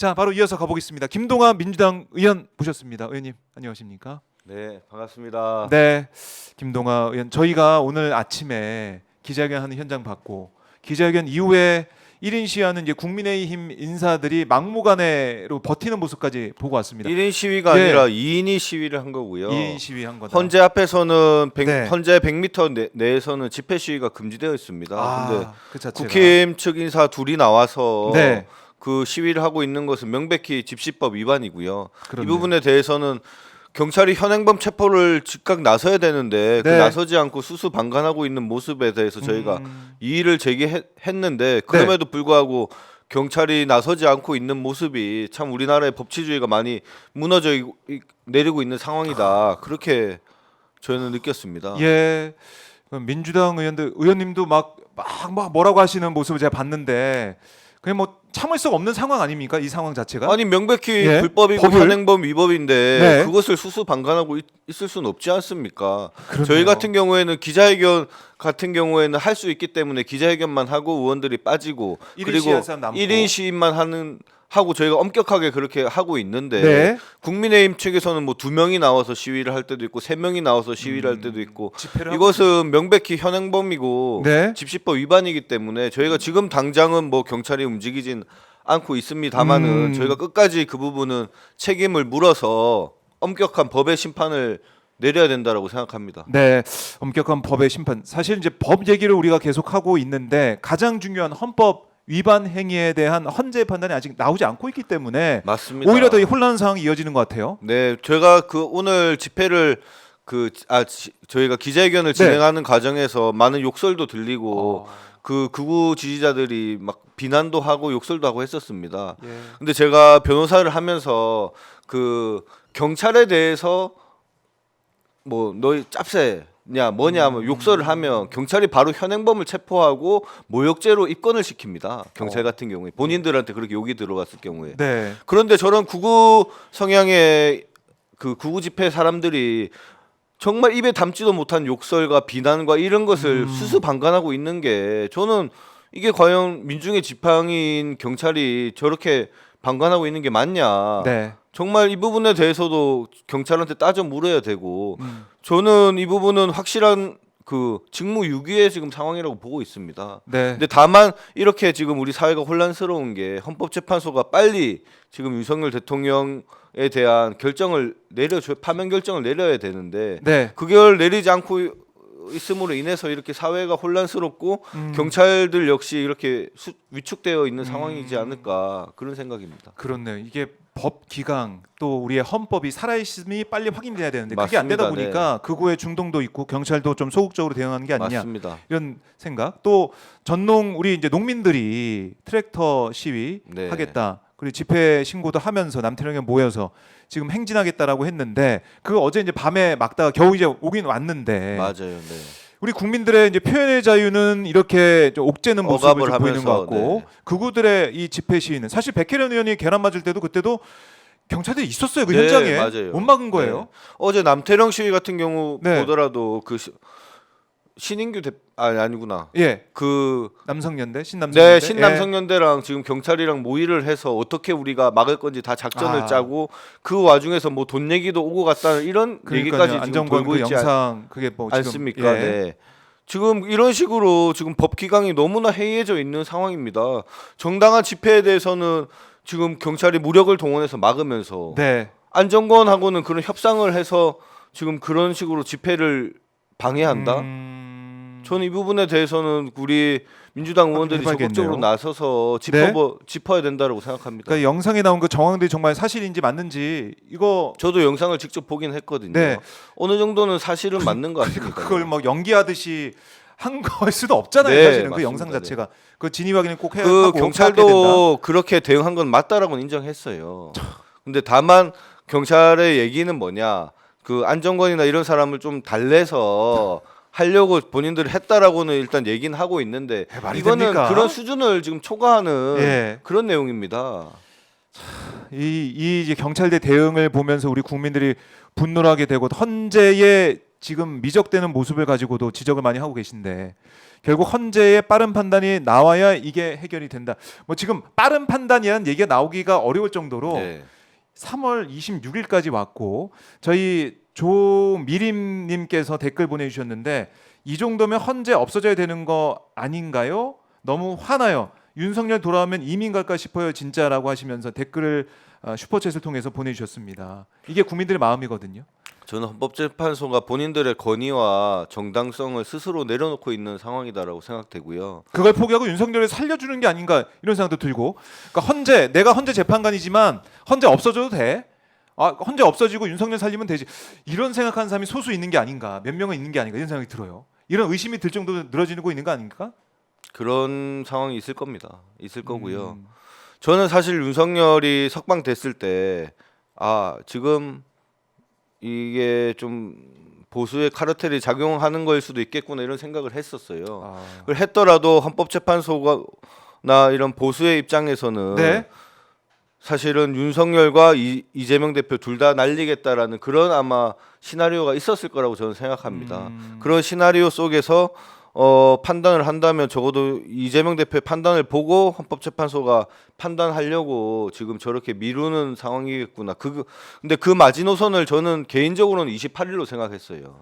자, 바로 이어서 가보겠습니다. 김동완 민주당 의원 모셨습니다. 의원님 안녕하십니까? 네, 반갑습니다. 네, 김동완 의원, 저희가 오늘 아침에 기자회견하는 현장 봤고 기자회견 이후에 1인 시위하는 이제 국민의힘 인사들이 막무가내로 버티는 모습까지 보고 왔습니다. 1인 시위가 예. 아니라 2인이 시위를 한 거고요. 2인 시위한 거다. 헌재 앞에서는 네. 헌재 100m 내에서는 집회 시위가 금지되어 있습니다. 근데 그 자체가. 국힘 측 인사 둘이 나와서 네. 그 시위를 하고 있는 것은 명백히 집시법 위반이고요. 그렇네요. 이 부분에 대해서는 경찰이 현행범 체포를 즉각 나서야 되는데 그 네. 나서지 않고 수수방관하고 있는 모습에 대해서 저희가 이의를 제기했는데 그럼에도 불구하고 경찰이 나서지 않고 있는 모습이 참 우리나라의 법치주의가 많이 무너져 내리고 있는 상황이다. 그렇게 저희는 느꼈습니다. 예, 민주당 의원님도 막 뭐라고 하시는 모습을 제가 봤는데 그냥 뭐 참을 수 없는 상황 아닙니까? 이 상황 자체가. 아니 명백히 예? 불법이고 법을? 현행범 위법인데 네. 그것을 수수방관하고 있을 수는 없지 않습니까? 그러네요. 저희 같은 경우에는 기자회견 같은 경우에는 할 수 있기 때문에 기자회견만 하고 의원들이 빠지고 1인 그리고 시위한 사람 남고. 1인 시위만 하고 저희가 엄격하게 그렇게 하고 있는데 네. 국민의힘 측에서는 뭐 2명이 나와서 시위를 할 때도 있고 3명이 나와서 시위를 할 때도 있고 집회를 하고 이것은 명백히 현행범이고 네. 집시법 위반이기 때문에 저희가 지금 당장은 뭐 경찰이 움직이진 않고 있습니다만은 저희가 끝까지 그 부분은 책임을 물어서 엄격한 법의 심판을 내려야 된다라고 생각합니다. 네, 엄격한 법의 심판. 사실 이제 법 얘기를 우리가 계속 하고 있는데 가장 중요한 헌법 위반 행위에 대한 헌재 판단이 아직 나오지 않고 있기 때문에 맞습니다. 오히려 더 혼란 상황이 이어지는 것 같아요. 네, 제가 그 오늘 집회를 저희가 기자회견을 진행하는 과정에서 많은 욕설도 들리고 그 극우 지지자들이 막 비난도 하고 욕설도 하고 했었습니다. 예. 근데 제가 변호사를 하면서 그 경찰에 대해서 뭐 너희 짭새냐 뭐냐 뭐 욕설을 하면 경찰이 바로 현행범을 체포하고 모욕죄로 입건을 시킵니다. 경찰 같은 경우에 본인들한테 그렇게 욕이 들어갔을 경우에. 네. 그런데 저런 극우 성향의 그 극우 집회 사람들이 정말 입에 담지도 못한 욕설과 비난과 이런 것을 수수방관하고 있는 게 저는 이게 과연 민중의 지팡이인 경찰이 저렇게 방관하고 있는 게 맞냐. 네. 정말 이 부분에 대해서도 경찰한테 따져 물어야 되고 저는 이 부분은 확실한 그 직무유기의 지금 상황이라고 보고 있습니다. 네. 근데 다만 이렇게 지금 우리 사회가 혼란스러운 게 헌법재판소가 빨리 지금 윤석열 대통령에 대한 결정을 파면 결정을 내려야 되는데 네. 그걸 내리지 않고 있음으로 인해서 이렇게 사회가 혼란스럽고 경찰들 역시 이렇게 위축되어 있는 상황이지 않을까 그런 생각입니다. 그렇네요. 이게 법 기강 또 우리의 헌법이 살아있음이 빨리 확인돼야 되는데 그게 안 맞습니다. 되다 보니까 극우의 중동도 있고 경찰도 좀 소극적으로 대응하는 게 아니냐. 맞습니다. 이런 생각. 또 전농 우리 이제 농민들이 트랙터 시위 네. 하겠다. 그리고 집회 신고도 하면서 남태령에 모여서 지금 행진하겠다라고 했는데 그 어제 이제 밤에 막다가 겨우 이제 오긴 왔는데 맞아요. 네. 우리 국민들의 이제 표현의 자유는 이렇게 좀 옥죄는 모습을 억압을 좀 보이는 것 하면서, 같고 네. 극우들의 이 집회 시위는 사실 백혜련 의원이 계란 맞을 때도 그때도 경찰들이 있었어요. 그 네, 현장에 맞아요. 못 막은 거예요. 네. 어제 남태령 시위 같은 경우 네. 보더라도 그 신인규 아니구나. 예, 그 남성연대, 신남성연대. 네, 신남성연대랑 지금 경찰이랑 모의를 해서 어떻게 우리가 막을 건지 다 작전을 짜고 그 와중에서 뭐 돈 얘기도 오고 갔다는 이런 얘기까지 지금 안정권 돌고 그 있지 영상 그게 뭐 지금 않습니까? 예. 네. 지금 이런 식으로 지금 법 기강이 너무나 해이해져 있는 상황입니다. 정당한 집회에 대해서는 지금 경찰이 무력을 동원해서 막으면서 네. 안정권하고는 그런 협상을 해서 지금 그런 식으로 집회를 방해한다. 저는 이 부분에 대해서는 우리 민주당 의원들이 해봐야겠네요. 적극적으로 나서서 짚어야 된다고 생각합니다. 그러니까 영상에 나온 그 정황들이 정말 사실인지 맞는지 이거 저도 영상을 직접 보긴 했거든요. 네. 어느 정도는 사실은 맞는 것 같습니다. 그걸 막 연기하듯이 한 거일 수도 없잖아요. 네, 사실은 그 맞습니다. 영상 자체가 그 진위 확인을 꼭 해야 그 하고 파악해야 된다. 경찰도 그렇게 대응한 건 맞다라고 인정했어요. 근데 다만 경찰의 얘기는 뭐냐? 그 안정권이나 이런 사람을 좀 달래서 하려고 본인들이 했다라고는 일단 얘기는 하고 있는데 말이 이거는 됩니까? 그런 수준을 지금 초과하는 예. 그런 내용입니다. 이 이제 경찰대 대응을 보면서 우리 국민들이 분노하게 되고 헌재의 지금 미적되는 모습을 가지고도 지적을 많이 하고 계신데 결국 헌재의 빠른 판단이 나와야 이게 해결이 된다. 뭐 지금 빠른 판단이라는 얘기가 나오기가 어려울 정도로 네. 3월 26일까지 왔고 저희 조미림님께서 댓글 보내주셨는데 이 정도면 헌재 없어져야 되는 거 아닌가요? 너무 화나요. 윤석열 돌아오면 이민 갈까 싶어요 진짜라고 하시면서 댓글을 슈퍼챗을 통해서 보내주셨습니다. 이게 국민들의 마음이거든요. 저는 헌법재판소가 본인들의 권위와 정당성을 스스로 내려놓고 있는 상황이다라고 생각되고요. 그걸 포기하고 윤석열을 살려주는 게 아닌가 이런 생각도 들고 그러니까 내가 헌재 재판관이지만 헌재 없어져도 돼. 헌재 없어지고 윤석열 살리면 되지. 이런 생각하는 사람이 소수 있는 게 아닌가 몇 명은 있는 게 아닌가 이런 생각이 들어요. 이런 의심이 들 정도로 늘어지고 있는 거 아닙니까? 그런 상황이 있을 겁니다. 있을 거고요. 저는 사실 윤석열이 석방됐을 때 지금 이게 좀 보수의 카르텔이 작용하는 거일 수도 있겠구나 이런 생각을 했었어요. 그걸 했더라도 헌법재판소나 이런 보수의 입장에서는 네. 사실은 윤석열과 이재명 대표 둘 다 날리겠다라는 그런 아마 시나리오가 있었을 거라고 저는 생각합니다. 그런 시나리오 속에서 판단을 한다면 적어도 이재명 대표의 판단을 보고 헌법재판소가 판단하려고 지금 저렇게 미루는 상황이겠구나. 근데 그 마지노선을 저는 개인적으로는 28일로 생각했어요.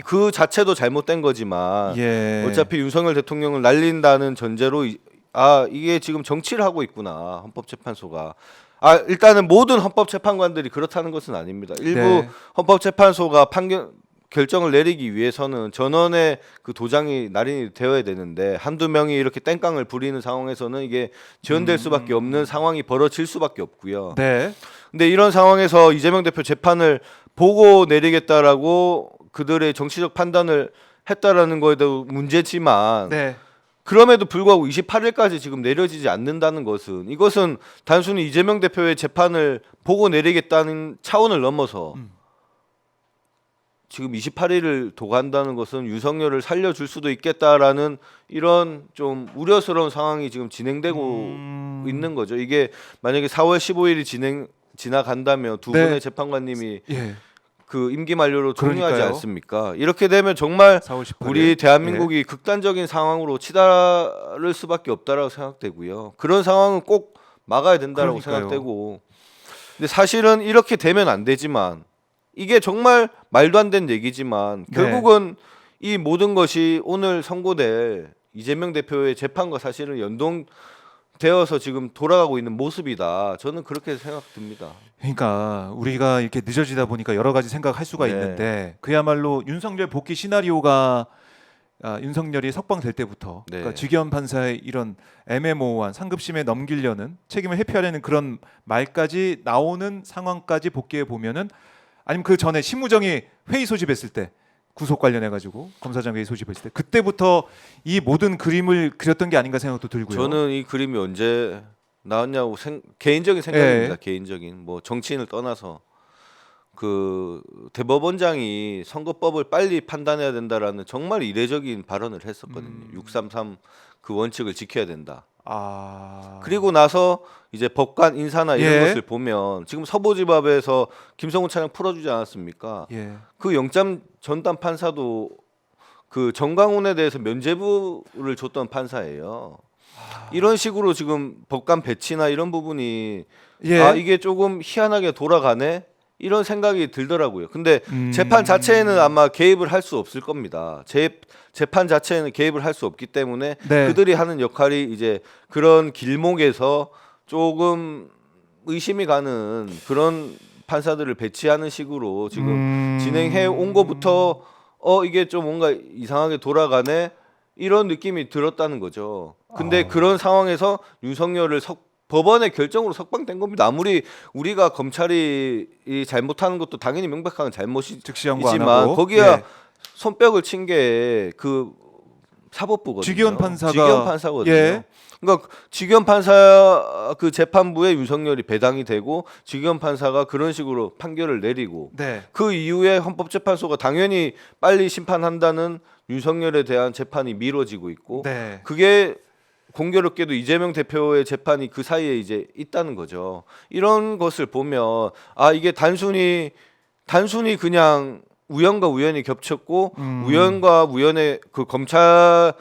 그 자체도 잘못된 거지만 예. 어차피 윤석열 대통령을 날린다는 전제로 이게 지금 정치를 하고 있구나 헌법재판소가. 일단은 모든 헌법재판관들이 그렇다는 것은 아닙니다. 일부 네. 헌법재판소가 결정을 내리기 위해서는 전원의 그 도장이 날인이 되어야 되는데 한두 명이 이렇게 땡깡을 부리는 상황에서는 이게 지연될 수밖에 없는 상황이 벌어질 수밖에 없고요. 네. 근데 이런 상황에서 이재명 대표 재판을 보고 내리겠다라고 그들의 정치적 판단을 했다라는 거에도 문제지만 네. 그럼에도 불구하고 28일까지 지금 내려지지 않는다는 것은 이것은 단순히 이재명 대표의 재판을 보고 내리겠다는 차원을 넘어서 지금 28일을 도간다는 것은 윤석열을 살려줄 수도 있겠다라는 이런 좀 우려스러운 상황이 지금 진행되고 있는 거죠. 이게 만약에 4월 15일이 지나간다면 두 네. 분의 재판관님이 예. 그 임기 만료로 종료하지 그러니까요. 않습니까? 이렇게 되면 정말 4월 18일. 우리 대한민국이 극단적인 상황으로 치달을 수밖에 없다라고 생각되고요. 그런 상황은 꼭 막아야 된다라고 그러니까요. 생각되고. 근데 사실은 이렇게 되면 안 되지만 이게 정말 말도 안 되는 얘기지만 네. 결국은 이 모든 것이 오늘 선고될 이재명 대표의 재판과 사실은 연동되어서 지금 돌아가고 있는 모습이다. 저는 그렇게 생각됩니다. 그러니까 우리가 이렇게 늦어지다 보니까 여러 가지 생각할 수가 네. 있는데 그야말로 윤석열 복귀 시나리오가 윤석열이 석방될 때부터 네. 그러니까 직위원 판사의 이런 애매모호한 상급심에 넘기려는 책임을 회피하려는 그런 말까지 나오는 상황까지 복귀해 보면은 아니면 그 전에 심우정이 회의 소집했을 때 구속 관련해 가지고 검사장 회의 소집했을 때 그때부터 이 모든 그림을 그렸던 게 아닌가 생각도 들고요. 저는 이 그림이 언제 나왔냐고 개인적인 생각입니다. 예. 개인적인 뭐 정치인을 떠나서 그 대법원장이 선거법을 빨리 판단해야 된다라는 정말 이례적인 발언을 했었거든요. 633 그 원칙을 지켜야 된다. 그리고 나서 이제 법관 인사나 이런 예. 것을 보면 지금 서부지법에서 김성훈 차장 풀어주지 않았습니까? 예. 그 영장 전담 판사도 그 정광훈에 대해서 면죄부를 줬던 판사예요. 이런 식으로 지금 법관 배치나 이런 부분이 예. 이게 조금 희한하게 돌아가네 이런 생각이 들더라고요. 근데 재판 자체에는 아마 개입을 할 수 없을 겁니다. 재판 자체에는 개입을 할 수 없기 때문에 네. 그들이 하는 역할이 이제 그런 길목에서 조금 의심이 가는 그런 판사들을 배치하는 식으로 지금 진행해 온 거부터 이게 좀 뭔가 이상하게 돌아가네 이런 느낌이 들었다는 거죠. 근데 그런 상황에서 윤석열을 법원의 결정으로 석방된 겁니다. 아무리 우리가 검찰이 잘못하는 것도 당연히 명백한 즉시 연구 안 잘못이지만 하고. 거기야 예. 손뼉을 친 게 그 사법부거든요. 직위원 판사거든요. 예. 그러니까 직위원 판사 그 재판부에 윤석열이 배당이 되고 직위원 판사가 그런 식으로 판결을 내리고 네. 그 이후에 헌법재판소가 당연히 빨리 심판한다는 윤석열에 대한 재판이 미뤄지고 있고 네. 그게 공교롭게도 이재명 대표의 재판이 그 사이에 이제 있다는 거죠. 이런 것을 보면 이게 단순히 그냥 우연과 우연이 겹쳤고 음. 우연과 우연의 그 검찰의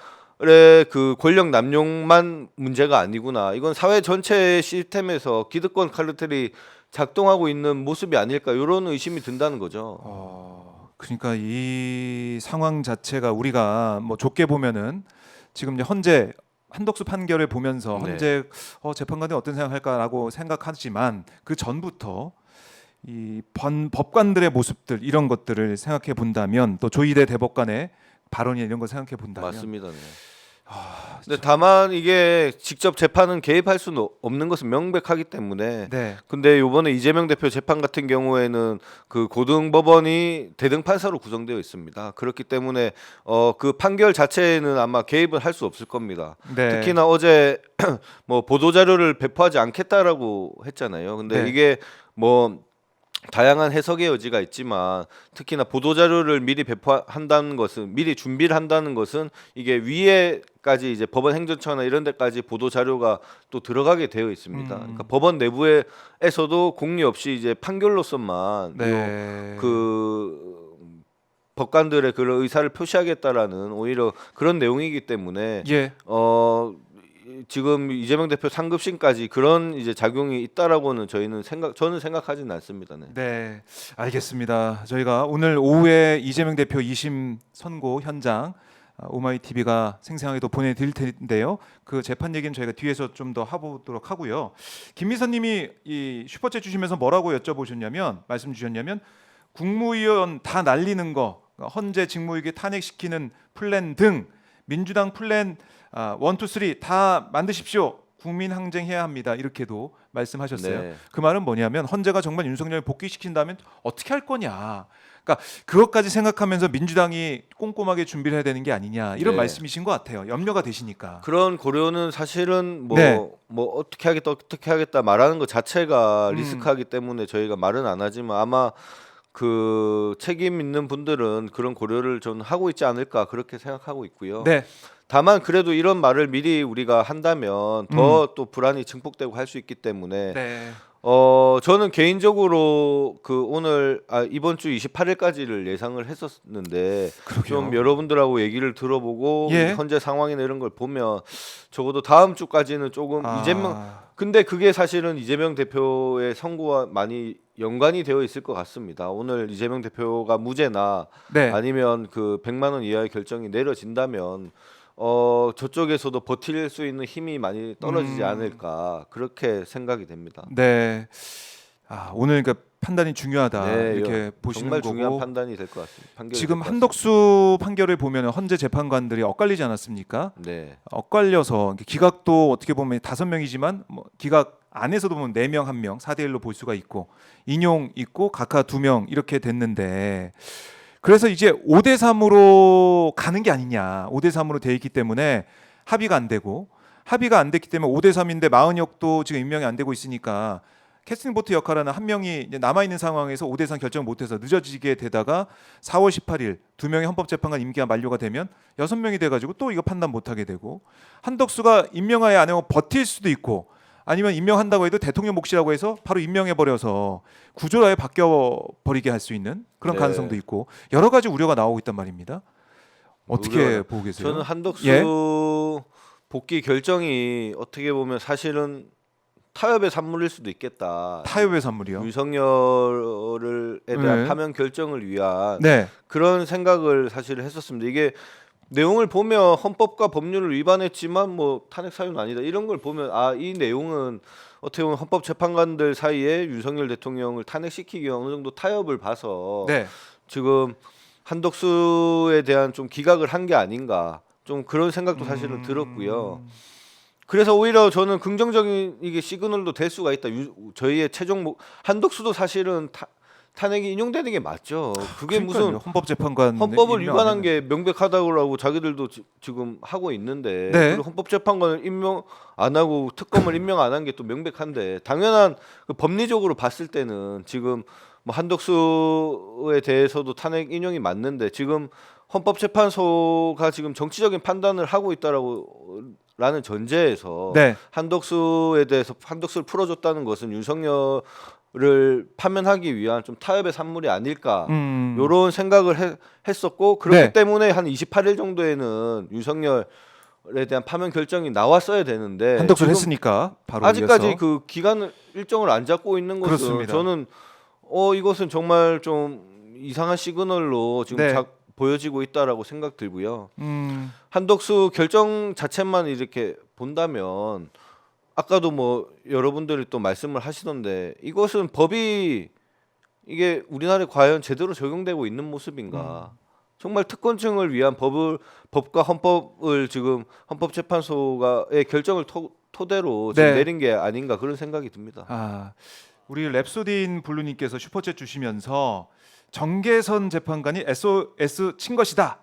그 권력 남용만 문제가 아니구나. 이건 사회 전체의 시스템에서 기득권 카르텔이 작동하고 있는 모습이 아닐까 이런 의심이 든다는 거죠. 그러니까 이 상황 자체가 우리가 뭐 좋게 보면은 지금 이제 헌재 한덕수 판결을 보면서 네. 헌재 재판관들이 어떤 생각할까라고 생각하지만 그 전부터 이 법관들의 모습들 이런 것들을 생각해 본다면 또 조희대 대법관의 발언이 이런 거 생각해 본다면 맞습니다. 네. 근데 다만 이게 직접 재판은 개입할 수는 없는 것은 명백하기 때문에 네. 근데 요번에 이재명 대표 재판 같은 경우에는 그 고등법원이 대등 판사로 구성되어 있습니다. 그렇기 때문에 그 판결 자체에는 아마 개입을 할 수 없을 겁니다. 네. 특히나 어제 뭐 보도 자료를 배포하지 않겠다라고 했잖아요. 근데 네. 이게 뭐 다양한 해석의 여지가 있지만 특히나 보도 자료를 미리 배포한다는 것은 미리 준비를 한다는 것은 이게 위에까지 이제 법원 행정처나 이런 데까지 보도 자료가 또 들어가게 되어 있습니다. 그러니까 법원 내부에서도 공리 없이 이제 판결로서만 네. 그 법관들의 그런 의사를 표시하겠다라는 오히려 그런 내용이기 때문에 예. 지금 이재명 대표 상급심까지 그런 이제 작용이 있다라고는 저는 생각하지는 않습니다. 네. 네, 알겠습니다. 저희가 오늘 오후에 이재명 대표 2심 선고 현장 오마이 TV가 생생하게 또 보내드릴 텐데요. 그 재판 얘기는 저희가 뒤에서 좀 더 해보도록 하고요. 김미선님이 이 슈퍼챗 주시면서 뭐라고 여쭤보셨냐면 말씀 주셨냐면 국무위원 다 날리는 거, 헌재 직무유기 탄핵시키는 플랜 등 민주당 플랜 1, 2, 3 다 만드십시오. 국민 항쟁해야 합니다. 이렇게도 말씀하셨어요. 네. 그 말은 뭐냐면 헌재가 정말 윤석열을 복귀시킨다면 어떻게 할 거냐. 그러니까 그것까지 생각하면서 민주당이 꼼꼼하게 준비를 해야 되는 게 아니냐 이런 네. 말씀이신 것 같아요. 염려가 되시니까. 그런 고려는 사실은 뭐, 네. 뭐 어떻게 하겠다 말하는 것 자체가 리스크하기 때문에 저희가 말은 안 하지만 아마 그 책임 있는 분들은 그런 고려를 좀 하고 있지 않을까 그렇게 생각하고 있고요. 네. 다만 그래도 이런 말을 미리 우리가 한다면 더 또 불안이 증폭되고 할 수 있기 때문에 네. 저는 개인적으로 그 오늘 이번 주 28일까지를 예상을 했었는데 그러게요. 좀 여러분들하고 얘기를 들어보고 예. 현재 상황이나 이런 걸 보면 적어도 다음 주까지는 조금 근데 그게 사실은 이재명 대표의 선고와 많이 연관이 되어 있을 것 같습니다. 오늘 이재명 대표가 무죄나 네. 아니면 그 100만 원 이하의 결정이 내려진다면 저쪽에서도 버틸 수 있는 힘이 많이 떨어지지 않을까 그렇게 생각이 됩니다. 네. 오늘 그러니까 판단이 중요하다 네, 이렇게 보시는 정말 거고 중요한 판단이 될 것 같습니다. 판결이 지금 될 것 한덕수 판결을 보면 헌재 재판관들이 엇갈리지 않았습니까? 같습니다. 네, 엇갈려서 기각도 어떻게 보면 5명이지만 뭐 기각 안에서도 보면 4명 1명 4대 1로 볼 수가 있고 인용 있고 각하 2명 이렇게 됐는데 그래서 이제 5대 3으로 가는 게 아니냐. 5대 3으로 돼 있기 때문에 합의가 안 됐기 때문에 5대 3인데 마은혁도 지금 임명이 안 되고 있으니까 캐스팅 보트 역할하는 한 명이 이제 남아 있는 상황에서 5대 3 결정을 못 해서 늦어지게 되다가 4월 18일 2명의 헌법재판관 임기가 만료가 되면 6명이 돼 가지고 또 이거 판단 못 하게 되고 한덕수가 임명하에 안 하고 버틸 수도 있고 아니면 임명한다고 해도 대통령 몫이라고 해서 바로 임명해 버려서 구조를 아예 바뀌어 버리게 할 수 있는 그런 네. 가능성도 있고 여러 가지 우려가 나오고 있단 말입니다. 어떻게 보고 계세요? 저는 한덕수 예? 복귀 결정이 어떻게 보면 사실은 타협의 산물일 수도 있겠다. 타협의 산물이요. 윤석열에 대한 네. 파면 결정을 위한 네. 그런 생각을 사실 했었습니다. 이게 내용을 보면 헌법과 법률을 위반했지만 뭐 탄핵 사유는 아니다. 이런 걸 보면 이 내용은 어떻게 보면 헌법 재판관들 사이에 윤석열 대통령을 탄핵시키기 위한 어느 정도 타협을 봐서 네. 지금 한덕수에 대한 좀 기각을 한 게 아닌가. 좀 그런 생각도 사실은 들었고요. 그래서 오히려 저는 긍정적인 이게 시그널도 될 수가 있다. 저희의 최종 한덕수도 사실은 탄핵이 인용되는 게 맞죠. 그게 그러니까요. 무슨 헌법재판관 헌법을 위반한 게 명백하다고 자기들도 지금 하고 있는데 네. 그리고 헌법재판관을 임명 안 하고 특검을 임명 안 한 게 또 명백한데 당연한 그 법리적으로 봤을 때는 지금 뭐 한덕수에 대해서도 탄핵 인용이 맞는데 지금 헌법재판소가 지금 정치적인 판단을 하고 있다라는 전제에서 네. 한덕수에 대해서 한덕수를 풀어줬다는 것은 윤석열을 파면하기 위한 좀 타협의 산물이 아닐까 음. 요런 생각을 했었고 그렇기 네. 때문에 한 28일 정도에는 윤석열에 대한 파면 결정이 나왔어야 되는데 한덕수를 지금 했으니까 바로 아직까지 이어서. 그 기간을 일정을 안 잡고 있는 것은 그렇습니다. 저는 이것은 정말 좀 이상한 시그널로 지금 네. 보여지고 있다라고 생각 들고요. 음. 한덕수 결정 자체만 이렇게 본다면 아까도 뭐 여러분들이 또 말씀을 하시던데 이것은 법이 이게 우리나라에 과연 제대로 적용되고 있는 모습인가? 정말 특권층을 위한 법과 헌법을 지금 헌법재판소가의 결정을 토대로 지금 네. 내린 게 아닌가 그런 생각이 듭니다. 아, 우리 랩소딘 블루님께서 슈퍼챗 주시면서 정계선 재판관이 SOS 친 것이다.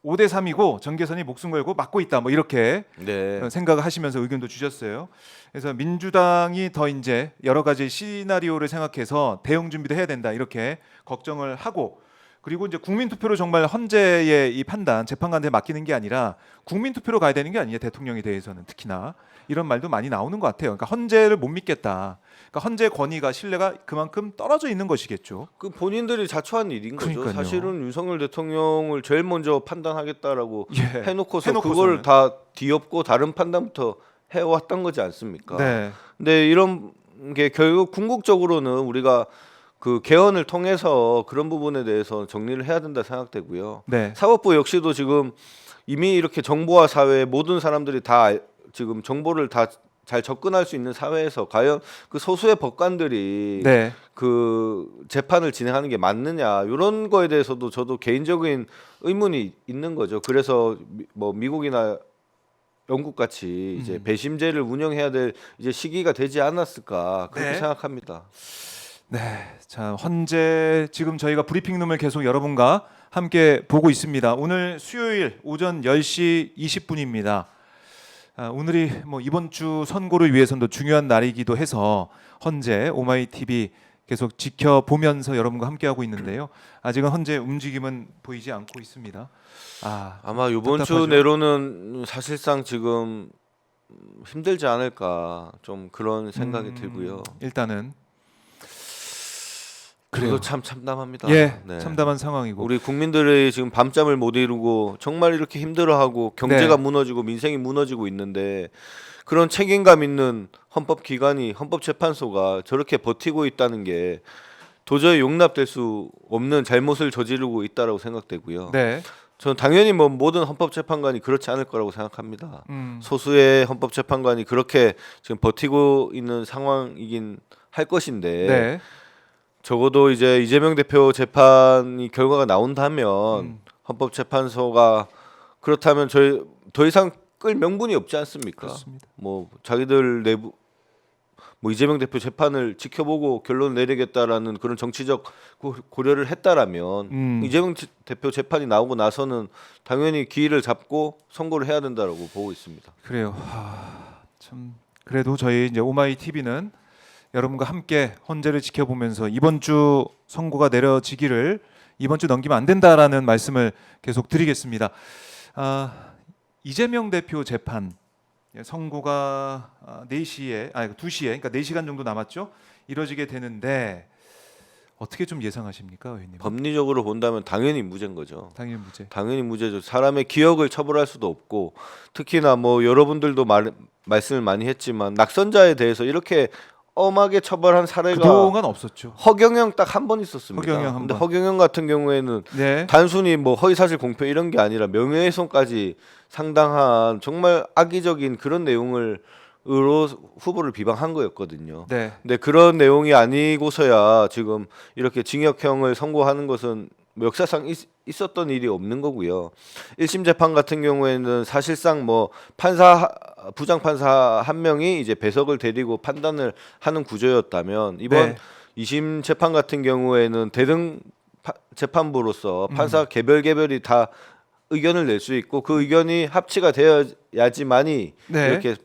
5대 3이고 정계선이 목숨 걸고 막고 있다. 뭐 이렇게 네. 생각을 하시면서 의견도 주셨어요. 그래서 민주당이 더 이제 여러 가지 시나리오를 생각해서 대응 준비도 해야 된다. 이렇게 걱정을 하고 그리고 이제 국민 투표로 정말 헌재의 이 판단 재판관한테 맡기는 게 아니라 국민 투표로 가야 되는 게 아니냐 대통령에 대해서는 특히나 이런 말도 많이 나오는 것 같아요. 그러니까 헌재를 못 믿겠다. 그러니까 헌재 권위가 신뢰가 그만큼 떨어져 있는 것이겠죠. 그 본인들이 자초한 일인 거죠. 그러니까요. 사실은 윤석열 대통령을 제일 먼저 판단하겠다라고 예. 해놓고서 해놓고서는. 그걸 다 뒤엎고 다른 판단부터 해왔던 거지 않습니까? 네. 근데 이런 게 결국 궁극적으로는 우리가 그 개헌을 통해서 그런 부분에 대해서 정리를 해야 된다 생각되고요. 네. 사법부 역시도 지금 이미 이렇게 정보화 사회에 모든 사람들이 다 지금 정보를 다 잘 접근할 수 있는 사회에서 과연 그 소수의 법관들이 네. 그 재판을 진행하는 게 맞느냐 이런 거에 대해서도 저도 개인적인 의문이 있는 거죠. 그래서 뭐 미국이나 영국 같이 이제 배심제를 운영해야 될 이제 시기가 되지 않았을까 그렇게 네. 생각합니다. 네, 자 헌재 지금 저희가 브리핑룸을 계속 여러분과 함께 보고 있습니다. 오늘 수요일 오전 10시 20분입니다. 오늘이 뭐 이번 주 선고를 위해서도 중요한 날이기도 해서 헌재 오마이 TV 계속 지켜보면서 여러분과 함께하고 있는데요. 아직은 헌재 움직임은 보이지 않고 있습니다. 아마 이번 주 답답하죠? 내로는 사실상 지금 힘들지 않을까 좀 그런 생각이 들고요. 일단은 그래도 그래요. 참 참담합니다. 예, 네. 참담한 상황이고. 우리 국민들이 지금 밤잠을 못 이루고 정말 이렇게 힘들어하고 경제가 네. 무너지고 민생이 무너지고 있는데 그런 책임감 있는 헌법기관이 헌법재판소가 저렇게 버티고 있다는 게 도저히 용납될 수 없는 잘못을 저지르고 있다라고 생각되고요. 네. 저는 당연히 뭐 모든 헌법재판관이 그렇지 않을 거라고 생각합니다. 소수의 헌법재판관이 그렇게 지금 버티고 있는 상황이긴 할 것인데 네. 적어도 이제 이재명 대표 재판이 결과가 나온다면 헌법재판소가 그렇다면 저희 더 이상 끌 명분이 없지 않습니까? 그렇습니다. 뭐 자기들 내부 뭐 이재명 대표 재판을 지켜보고 결론을 내리겠다라는 그런 정치적 고려를 했다라면 이재명 대표 재판이 나오고 나서는 당연히 기일을 잡고 선고를 해야 된다라고 보고 있습니다. 그래요. 참 그래도 저희 이제 오마이 TV는 여러분과 함께 헌재를 지켜보면서 이번 주 선고가 내려지기를 이번 주 넘기면 안 된다라는 말씀을 계속 드리겠습니다. 이재명 대표 재판 선고가 4시에 2시에 그러니까 4시간 정도 남았죠. 이뤄지게 되는데 어떻게 좀 예상하십니까, 의원님? 법리적으로 본다면 당연히 무죄인 거죠. 당연히 무죄. 당연히 무죄죠. 사람의 기억을 처벌할 수도 없고 특히나 뭐 여러분들도 말씀을 많이 했지만 낙선자에 대해서 이렇게 엄하게 처벌한 사례가 그동안 없었죠. 허경영 딱 한 번 있었습니다. 허경영 한 근데 번. 허경영 같은 경우에는 네. 단순히 뭐 허위사실 공표 이런 게 아니라 명예훼손까지 상당한 정말 악의적인 그런 내용으로 후보를 비방한 거였거든요. 네. 근데 그런 내용이 아니고서야 지금 이렇게 징역형을 선고하는 것은 역사상 있었던 일이 없는 거고요. 1심 재판 같은 경우에는 사실상 뭐 부장 판사 한 명이 이제 배석을 데리고 판단을 하는 구조였다면 이번 네. 2심 재판 같은 경우에는 대등 재판부로서 판사 개별이 다 의견을 낼 수 있고 그 의견이 합치가 되어야지만이 네. 이렇게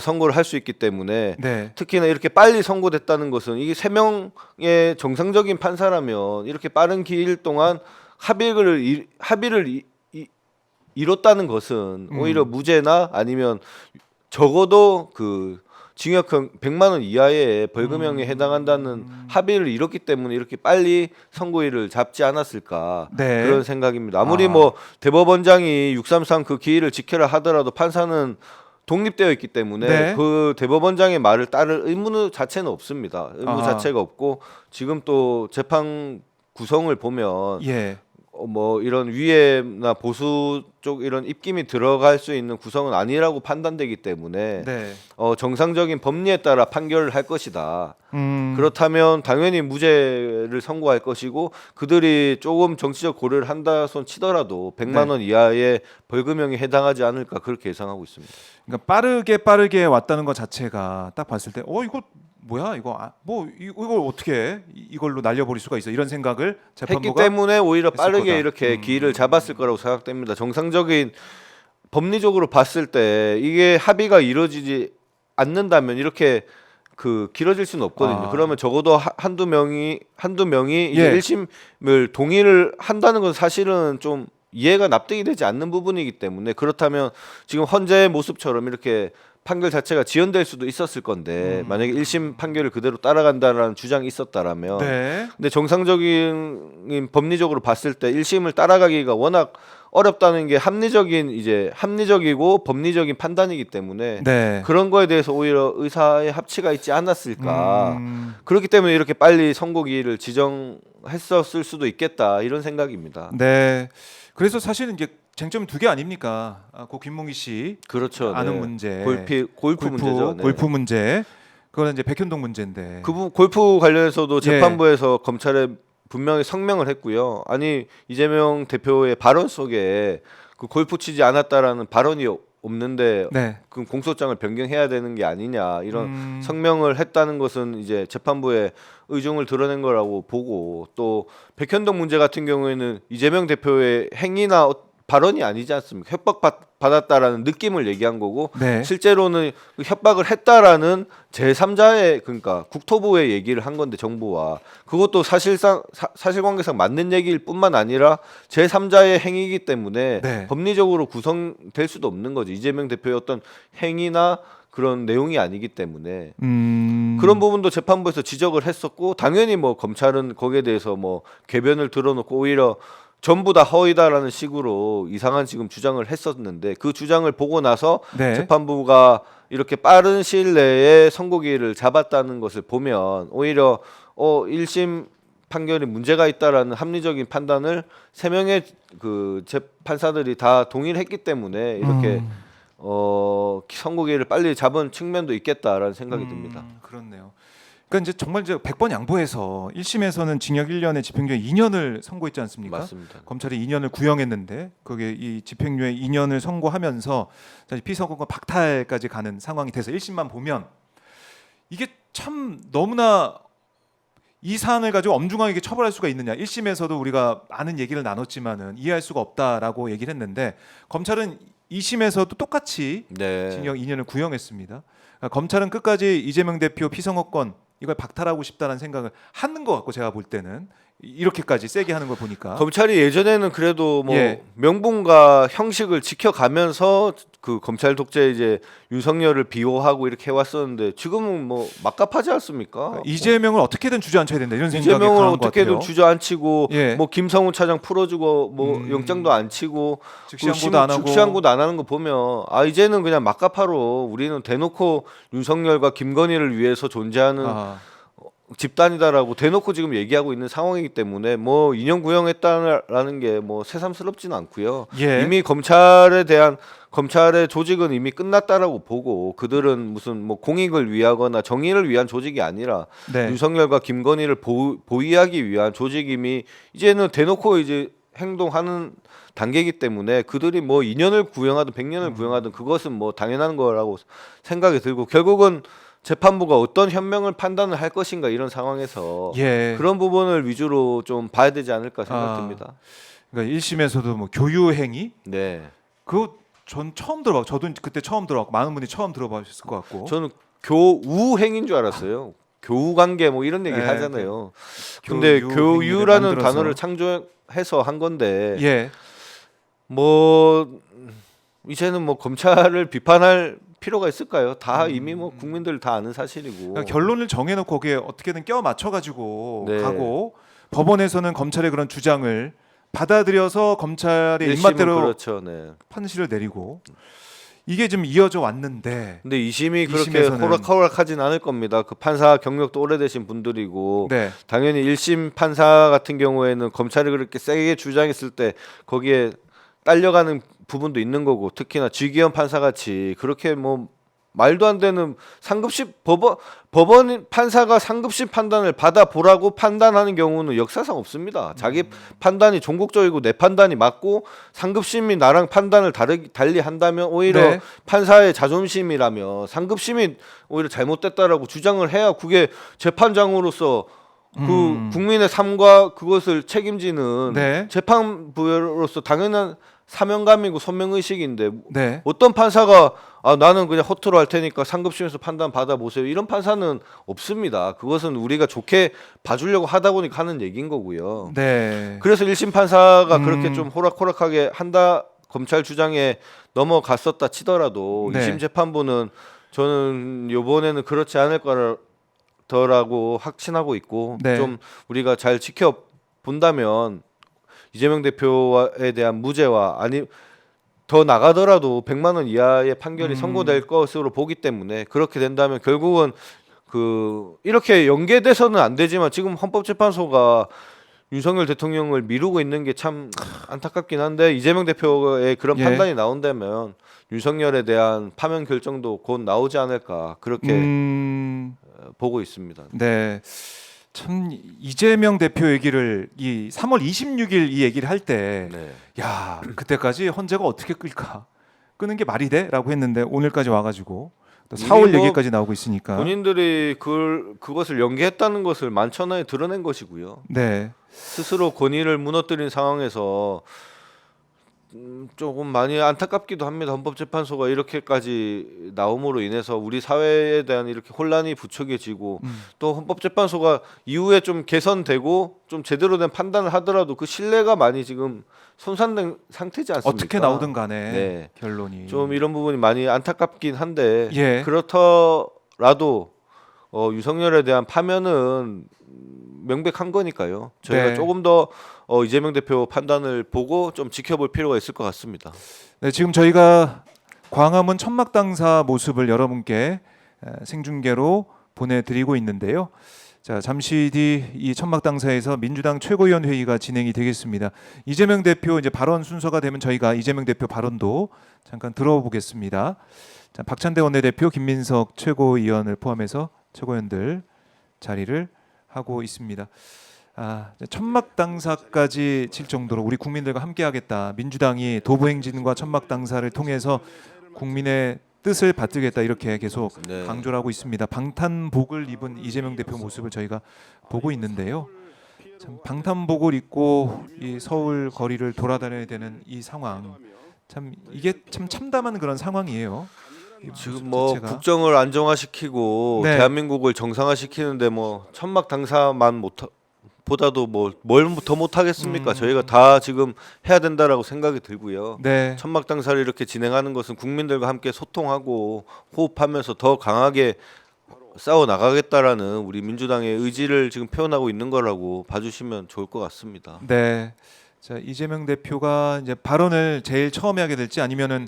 선고를 할 수 있기 때문에 네. 특히나 이렇게 빨리 선고됐다는 것은 이게 3명의 정상적인 판사라면 이렇게 빠른 기일 동안 합의를 이뤘다는 것은 오히려 무죄나 아니면 적어도 그 징역형 100만 원 이하의 벌금형에 해당한다는 합의를 이뤘기 때문에 이렇게 빨리 선고일을 잡지 않았을까 네. 그런 생각입니다. 아무리 뭐 대법원장이 633 그 기일을 지켜라 하더라도 판사는 독립되어 있기 때문에 네. 그 대법원장의 말을 따를 의무 자체는 없습니다. 의무 아하. 자체가 없고 지금 또 재판 구성을 보면 예. 뭐 이런 위해나 보수 쪽 이런 입김이 들어갈 수 있는 구성은 아니라고 판단되기 때문에 네. 정상적인 법리에 따라 판결을 할 것이다. 음. 그렇다면 당연히 무죄를 선고할 것이고 그들이 조금 정치적 고려를 한다 손 치더라도 100만 원 이하의 벌금형에 해당하지 않을까 그렇게 예상하고 있습니다. 그러니까 빠르게 왔다는 것 자체가 딱 봤을 때 이거 뭐야 이거 이걸 어떻게 이걸로 날려버릴 수가 있어 이런 생각을 했기 재판부가 때문에 오히려 했을 빠르게 거다. 이렇게 기일을 잡았을 거라고 생각됩니다. 정상적인 법리적으로 봤을 때 이게 합의가 이루어지지 않는다면 이렇게 그 길어질 수는 없거든요. 그러면 적어도 한두 명이 이제 예. 1심을 동의를 한다는 건 사실은 좀 이해가 납득이 되지 않는 부분이기 때문에 그렇다면 지금 헌재의 모습처럼 이렇게 판결 자체가 지연될 수도 있었을 건데 만약에 1심 판결을 그대로 따라간다라는 주장이 있었다라면 네. 근데 정상적인 법리적으로 봤을 때 1심을 따라가기가 워낙 어렵다는 게 합리적이고 법리적인 판단이기 때문에 네. 그런 거에 대해서 오히려 의사의 합치가 있지 않았을까. 음. 그렇기 때문에 이렇게 빨리 선고기일을 지정했었을 수도 있겠다 이런 생각입니다. 네. 그래서 사실은 이제 쟁점이 두 개 아닙니까? 고 김문기 씨 그렇죠. 아는 네. 문제, 골프 문제죠. 네. 골프 문제, 그거는 이제 백현동 문제인데. 골프 관련해서도 예. 재판부에서 검찰에 분명히 성명을 했고요. 아니 이재명 대표의 발언 속에 그 골프 치지 않았다라는 발언이 없는데 네. 그 공소장을 변경해야 되는 게 아니냐 이런 음. 성명을 했다는 것은 이제 재판부의 의중을 드러낸 거라고 보고 또 백현동 문제 같은 경우에는 이재명 대표의 행위나 발언이 아니지 않습니까? 협박받았다라는 느낌을 얘기한 거고 네. 실제로는 그 협박을 했다라는 제3자의 그러니까 국토부의 얘기를 한 건데 정부와 그것도 사실관계상 맞는 얘기일 뿐만 아니라 제3자의 행위이기 때문에 네. 법리적으로 구성될 수도 없는 거죠. 이재명 대표의 어떤 행위나 그런 내용이 아니기 때문에 그런 부분도 재판부에서 지적을 했었고 당연히 뭐 검찰은 거기에 대해서 뭐 궤변을 들어놓고 오히려 전부 다 허위다라는 식으로 이상한 지금 주장을 했었는데 그 주장을 보고 나서 네. 재판부가 이렇게 빠른 시일 내에 선고기일을 잡았다는 것을 보면 오히려 1심 판결이 문제가 있다라는 합리적인 판단을 3명의 그 재판사들이 다 동의를 했기 때문에 이렇게 선고기일을 빨리 잡은 측면도 있겠다라는 생각이 듭니다. 그렇네요. 그러니까 이제 정말 이제 100번 양보해서 1심에서는 징역 1년에 집행유예 2년을 선고했지 않습니까? 맞습니다. 검찰이 2년을 구형했는데 그게 이 집행유예 2년을 선고하면서 사실 피선고가 박탈까지 가는 상황이 돼서 1심만 보면 이게 참 너무나 이 사안을 가지고 엄중하게 처벌할 수가 있느냐. 1심에서도 우리가 많은 얘기를 나눴지만은 이해할 수가 없다라고 얘기를 했는데 검찰은 2심에서도 똑같이 네. 징역 2년을 구형했습니다. 그러니까 검찰은 끝까지 이재명 대표 피선거권 이걸 박탈하고 싶다는 생각을 하는 것 같고 제가 볼 때는 이렇게까지 세게 하는 걸 보니까 검찰이 예전에는 그래도 뭐 예. 명분과 형식을 지켜가면서 그 검찰 독재 이제 윤석열을 비호하고 이렇게 해왔었는데 지금은 뭐 막갑하지 않습니까? 이재명을 어떻게든 주저앉혀야 된다 이런 생각이 이재명을 강한 것 어떻게든 같아요. 주저앉히고 예. 뭐 김성훈 차장 풀어주고 뭐 영장도 안 치고 즉시항고도 안 하고 즉시항고도 안 하는 거 보면 이제는 그냥 막가파로 우리는 대놓고 윤석열과 김건희를 위해서 존재하는 집단이다라고 대놓고 지금 얘기하고 있는 상황이기 때문에 뭐 2년 구형했다라는 게 뭐 새삼스럽지는 않고요. 예. 이미 검찰의 조직은 이미 끝났다라고 보고 그들은 무슨 뭐 공익을 위하거나 정의를 위한 조직이 아니라 네. 윤석열과 김건희를 보위하기 위한 조직임이 이제는 대놓고 이제 행동하는 단계이기 때문에 그들이 뭐 2년을 구형하든 100년을 구형하든 그것은 뭐 당연한 거라고 생각이 들고 결국은 재판부가 어떤 현명을 판단을 할 것인가 이런 상황에서 예. 그런 부분을 위주로 좀 봐야 되지 않을까 생각됩니다. 그러니까 1심에서도 뭐 교유 행위 네, 그거 전 처음 들어봐. 저도 그때 처음 들어봤고 많은 분이 처음 들어보셨을 것 같고. 저는 교우행인 줄 알았어요. 교우 관계 뭐 이런 얘기 네, 하잖아요. 근데 교유 교유라는 행위를 만들어서. 단어를 창조해서 한 건데 예. 뭐 이제는 뭐 검찰을 비판할 필요가 있을까요? 다 이미 뭐 국민들 다 아는 사실이고. 그러니까 결론을 정해놓고 거기에 어떻게든 껴 맞춰가지고 네. 가고 법원에서는 검찰의 그런 주장을 받아들여서 검찰의 1심은 입맛대로 그렇죠. 네. 판시를 내리고 이게 좀 이어져 왔는데 근데 2심이 그렇게 2심에서는 호락호락하진 않을 겁니다. 그 판사 경력도 오래되신 분들이고 네. 당연히 1심 판사 같은 경우에는 검찰이 그렇게 세게 주장했을 때 거기에 딸려가는 부분도 있는 거고 특히나 쥐기현 판사 같이 그렇게 뭐 말도 안 되는 상급심 법원 판사가 상급심 판단을 받아보라고 판단하는 경우는 역사상 없습니다. 자기 판단이 종국적이고 내 판단이 맞고 상급심이 나랑 판단을 달리 한다면 오히려 네. 판사의 자존심이라며 상급심이 오히려 잘못됐다라고 주장을 해야 그게 재판장으로서 그 국민의 삶과 그것을 책임지는 네. 재판부로서 당연한 사명감이고 선명의식인데 네. 어떤 판사가 나는 그냥 허투루 할 테니까 상급심에서 판단 받아보세요 이런 판사는 없습니다. 그것은 우리가 좋게 봐주려고 하다 보니까 하는 얘기인 거고요. 네. 그래서 1심 판사가 그렇게 좀 호락호락하게 한다 검찰 주장에 넘어갔었다 치더라도 네. 2심 재판부는 저는 이번에는 그렇지 않을 거라고 확신하고 있고 네. 좀 우리가 잘 지켜본다면 이재명 대표에 대한 무죄와 아니 더 나가더라도 100만 원 이하의 판결이 선고될 것으로 보기 때문에 그렇게 된다면 결국은 그 이렇게 연계돼서는 안 되지만 지금 헌법재판소가 윤석열 대통령을 미루고 있는 게 참 안타깝긴 한데 이재명 대표의 그런 예. 판단이 나온다면 윤석열에 대한 파면 결정도 곧 나오지 않을까 그렇게 보고 있습니다. 네. 참 이재명 대표 얘기를 이 3월 26일 이 얘기를 할 때 네. 야, 그때까지 헌재가 어떻게 끌까? 끄는 게 말이 돼? 라고 했는데 오늘까지 와가지고 또 4월 뭐 얘기까지 나오고 있으니까 본인들이 그것을 연계했다는 것을 만천하에 드러낸 것이고요. 네. 스스로 권위를 무너뜨린 상황에서 조금 많이 안타깝기도 합니다. 헌법재판소가 이렇게까지 나옴으로 인해서 우리 사회에 대한 이렇게 혼란이 부추겨지고 또 헌법재판소가 이후에 좀 개선되고 좀 제대로 된 판단을 하더라도 그 신뢰가 많이 지금 손상된 상태지 않습니까? 어떻게 나오든 간에 네. 결론이 좀 이런 부분이 많이 안타깝긴 한데 예. 그렇더라도 윤석열에 대한 파면은 명백한 거니까요. 저희가 네. 조금 더 이재명 대표 판단을 보고 좀 지켜볼 필요가 있을 것 같습니다. 네, 지금 저희가 광화문 천막당사 모습을 여러분께 생중계로 보내드리고 있는데요. 자, 잠시 뒤 이 천막당사에서 민주당 최고위원 회의가 진행이 되겠습니다. 이재명 대표 이제 발언 순서가 되면 저희가 이재명 대표 발언도 잠깐 들어보겠습니다. 자, 박찬대 원내대표, 김민석 최고위원을 포함해서 최고위원들 자리를 하고 있습니다. 천막당사까지 칠 정도로 우리 국민들과 함께하겠다. 민주당이 도부행진과 천막당사를 통해서 국민의 뜻을 받들겠다 이렇게 계속 네. 강조를 하고 있습니다. 방탄복을 입은 이재명 대표 모습을 저희가 보고 있는데요. 참 방탄복을 입고 이 서울 거리를 돌아다녀야 되는 이 상황, 참 이게 참 참담한 그런 상황이에요. 이 지금 모습 뭐 자체가. 국정을 안정화시키고 네. 대한민국을 정상화시키는데 뭐 천막 당사만 보다도 뭐 뭘 더 못하겠습니까? 저희가 다 지금 해야 된다라고 생각이 들고요. 네. 천막 당사를 이렇게 진행하는 것은 국민들과 함께 소통하고 호흡하면서 더 강하게 싸워 나가겠다라는 우리 민주당의 의지를 지금 표현하고 있는 거라고 봐주시면 좋을 것 같습니다. 네. 자, 이재명 대표가 이제 발언을 제일 처음에 하게 될지 아니면은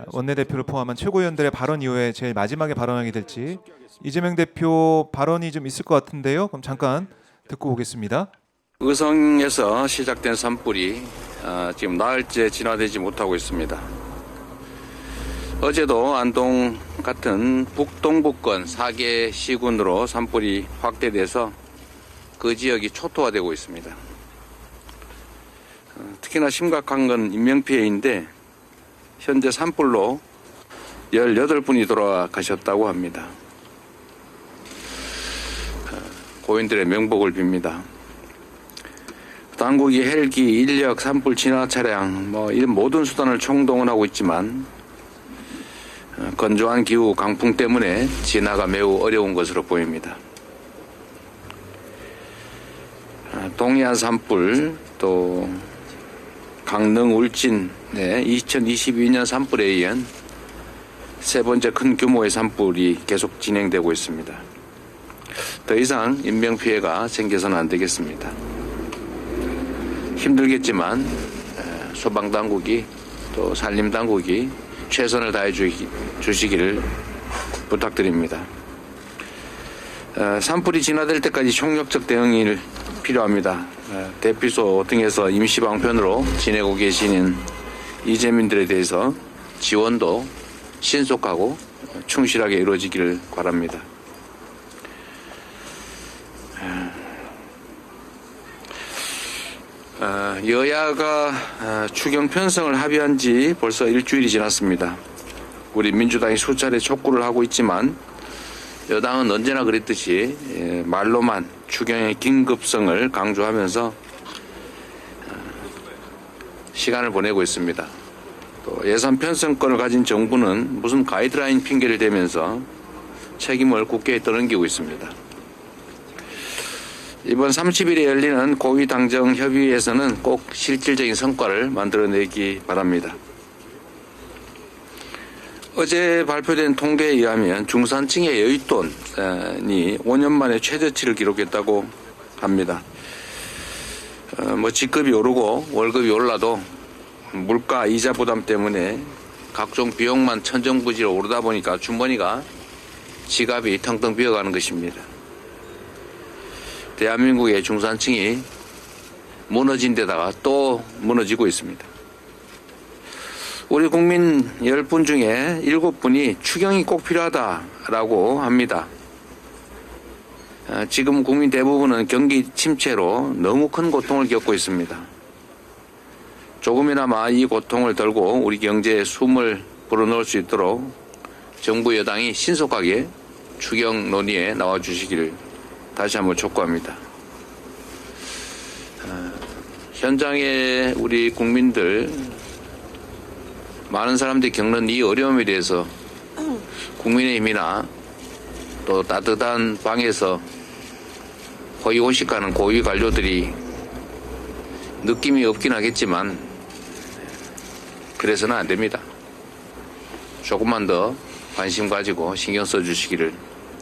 원내대표를 포함한 최고위원들의 발언 이후에 제일 마지막에 발언하게 될지 이재명 대표 발언이 좀 있을 것 같은데요. 그럼 잠깐 듣고 오겠습니다. 의성에서 시작된 산불이 지금 나흘째 진화되지 못하고 있습니다. 어제도 안동 같은 북동부권 4개 시군으로 산불이 확대돼서 그 지역이 초토화되고 있습니다. 특히나 심각한 건 인명피해인데 현재 산불로 18분이 돌아가셨다고 합니다. 고인들의 명복을 빕니다. 당국이 헬기, 인력, 산불 진화 차량 이런 모든 수단을 총동원하고 있지만 건조한 기후, 강풍 때문에 진화가 매우 어려운 것으로 보입니다. 동해안 산불, 또 강릉 울진 2022년 산불에 의한 세 번째 큰 규모의 산불이 계속 진행되고 있습니다. 더 이상 인명피해가 생겨서는 안 되겠습니다. 힘들겠지만 소방당국이 또 산림당국이 최선을 다해 주시기를 부탁드립니다. 산불이 진화될 때까지 총력적 대응이 필요합니다. 대피소 등에서 임시방편으로 지내고 계시는 이재민들에 대해서 지원도 신속하고 충실하게 이루어지기를 바랍니다. 여야가 추경 편성을 합의한 지 벌써 일주일이 지났습니다. 우리 민주당이 수차례 촉구를 하고 있지만 여당은 언제나 그랬듯이 말로만 추경의 긴급성을 강조하면서 시간을 보내고 있습니다. 또 예산 편성권을 가진 정부는 무슨 가이드라인 핑계를 대면서 책임을 국회에 떠넘기고 있습니다. 이번 30일에 열리는 고위당정 협의회에서는 꼭 실질적인 성과를 만들어내기 바랍니다. 어제 발표된 통계에 의하면 중산층의 여윳돈이 5년 만에 최저치를 기록했다고 합니다. 직급이 오르고 월급이 올라도 물가 이자 부담 때문에 각종 비용만 천정부지로 오르다 보니까 주머니가 지갑이 텅텅 비어가는 것입니다. 대한민국의 중산층이 무너진 데다가 또 무너지고 있습니다. 우리 국민 10분 중에 7분이 추경이 꼭 필요하다라고 합니다. 지금 국민 대부분은 경기 침체로 너무 큰 고통을 겪고 있습니다. 조금이나마 이 고통을 덜고 우리 경제에 숨을 불어넣을 수 있도록 정부 여당이 신속하게 추경 논의에 나와 주시기를 다시 한번 촉구합니다. 현장에 우리 국민들 많은 사람들이 겪는 이 어려움에 대해서 국민의힘이나 또 따뜻한 방에서 호의호식하는 고위 관료들이 느낌이 없긴 하겠지만 그래서는 안 됩니다. 조금만 더 관심 가지고 신경 써주시기를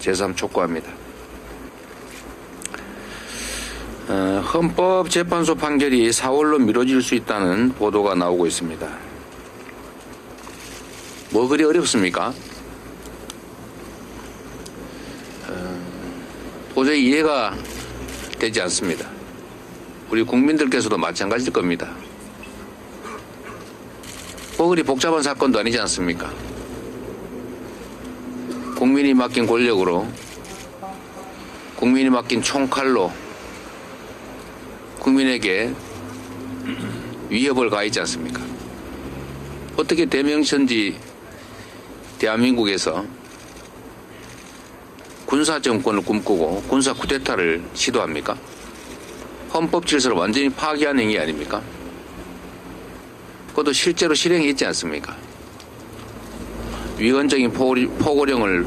제3 촉구합니다. 헌법재판소 판결이 4월로 미뤄질 수 있다는 보도가 나오고 있습니다. 뭐 그리 어렵습니까? 도저히 이해가 되지 않습니다. 우리 국민들께서도 마찬가지일 겁니다. 뭐 그리 복잡한 사건도 아니지 않습니까? 국민이 맡긴 권력으로, 국민이 맡긴 총칼로 국민에게 위협을 가하지 않습니까? 어떻게 대명천지 대한민국에서 군사 정권을 꿈꾸고 군사 쿠데타를 시도합니까? 헌법 질서를 완전히 파괴한 행위 아닙니까? 그것도 실제로 실행이 있지 않습니까? 위헌적인 포고령을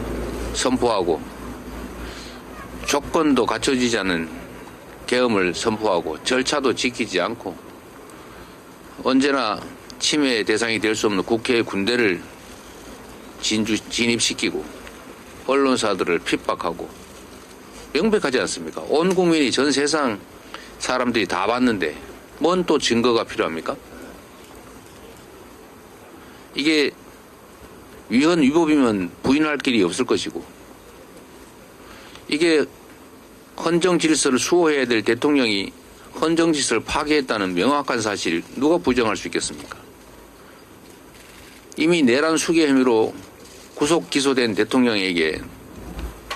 선포하고 조건도 갖춰지지 않은 계엄을 선포하고 절차도 지키지 않고 언제나 침해 대상이 될 수 없는 국회의 군대를 진입시키고 언론사들을 핍박하고 명백하지 않습니까? 온 국민이 전 세상 사람들이 다 봤는데 뭔 또 증거가 필요합니까? 이게 위헌 위법이면 부인할 길이 없을 것이고 이게 헌정 질서를 수호해야 될 대통령이 헌정 질서를 파괴했다는 명확한 사실 누가 부정할 수 있겠습니까? 이미 내란 수괴 혐의로 구속 기소된 대통령에게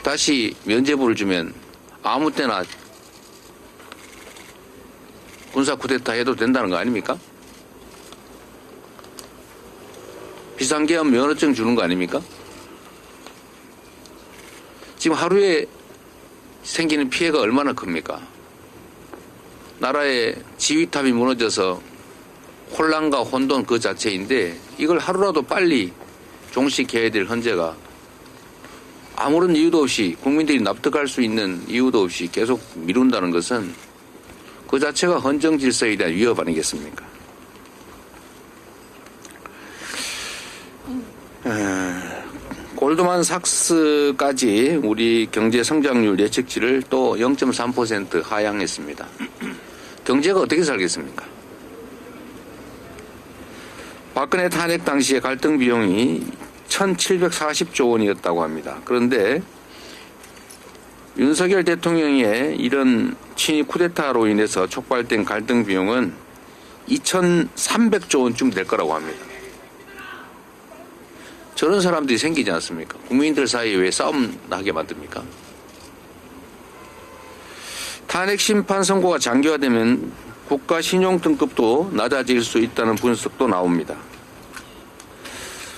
다시 면죄부를 주면 아무 때나 군사 쿠데타 해도 된다는 거 아닙니까? 비상계엄 면허증 주는 거 아닙니까? 지금 하루에 생기는 피해가 얼마나 큽니까? 나라의 지휘탑이 무너져서 혼란과 혼돈 그 자체인데 이걸 하루라도 빨리 종식해야 될 헌재가 아무런 이유도 없이 국민들이 납득할 수 있는 이유도 없이 계속 미룬다는 것은 그 자체가 헌정 질서에 대한 위협 아니겠습니까? 골드만삭스까지 우리 경제 성장률 예측치를 또 0.3% 하향했습니다. 경제가 어떻게 살겠습니까? 박근혜 탄핵 당시에 갈등 비용이 1,740조 원이었다고 합니다. 그런데 윤석열 대통령의 이런 친위 쿠데타로 인해서 촉발된 갈등 비용은 2,300조 원쯤 될 거라고 합니다. 저런 사람들이 생기지 않습니까? 국민들 사이에 왜 싸움 나게 만듭니까? 탄핵 심판 선고가 장기화되면 국가 신용 등급도 낮아질 수 있다는 분석도 나옵니다.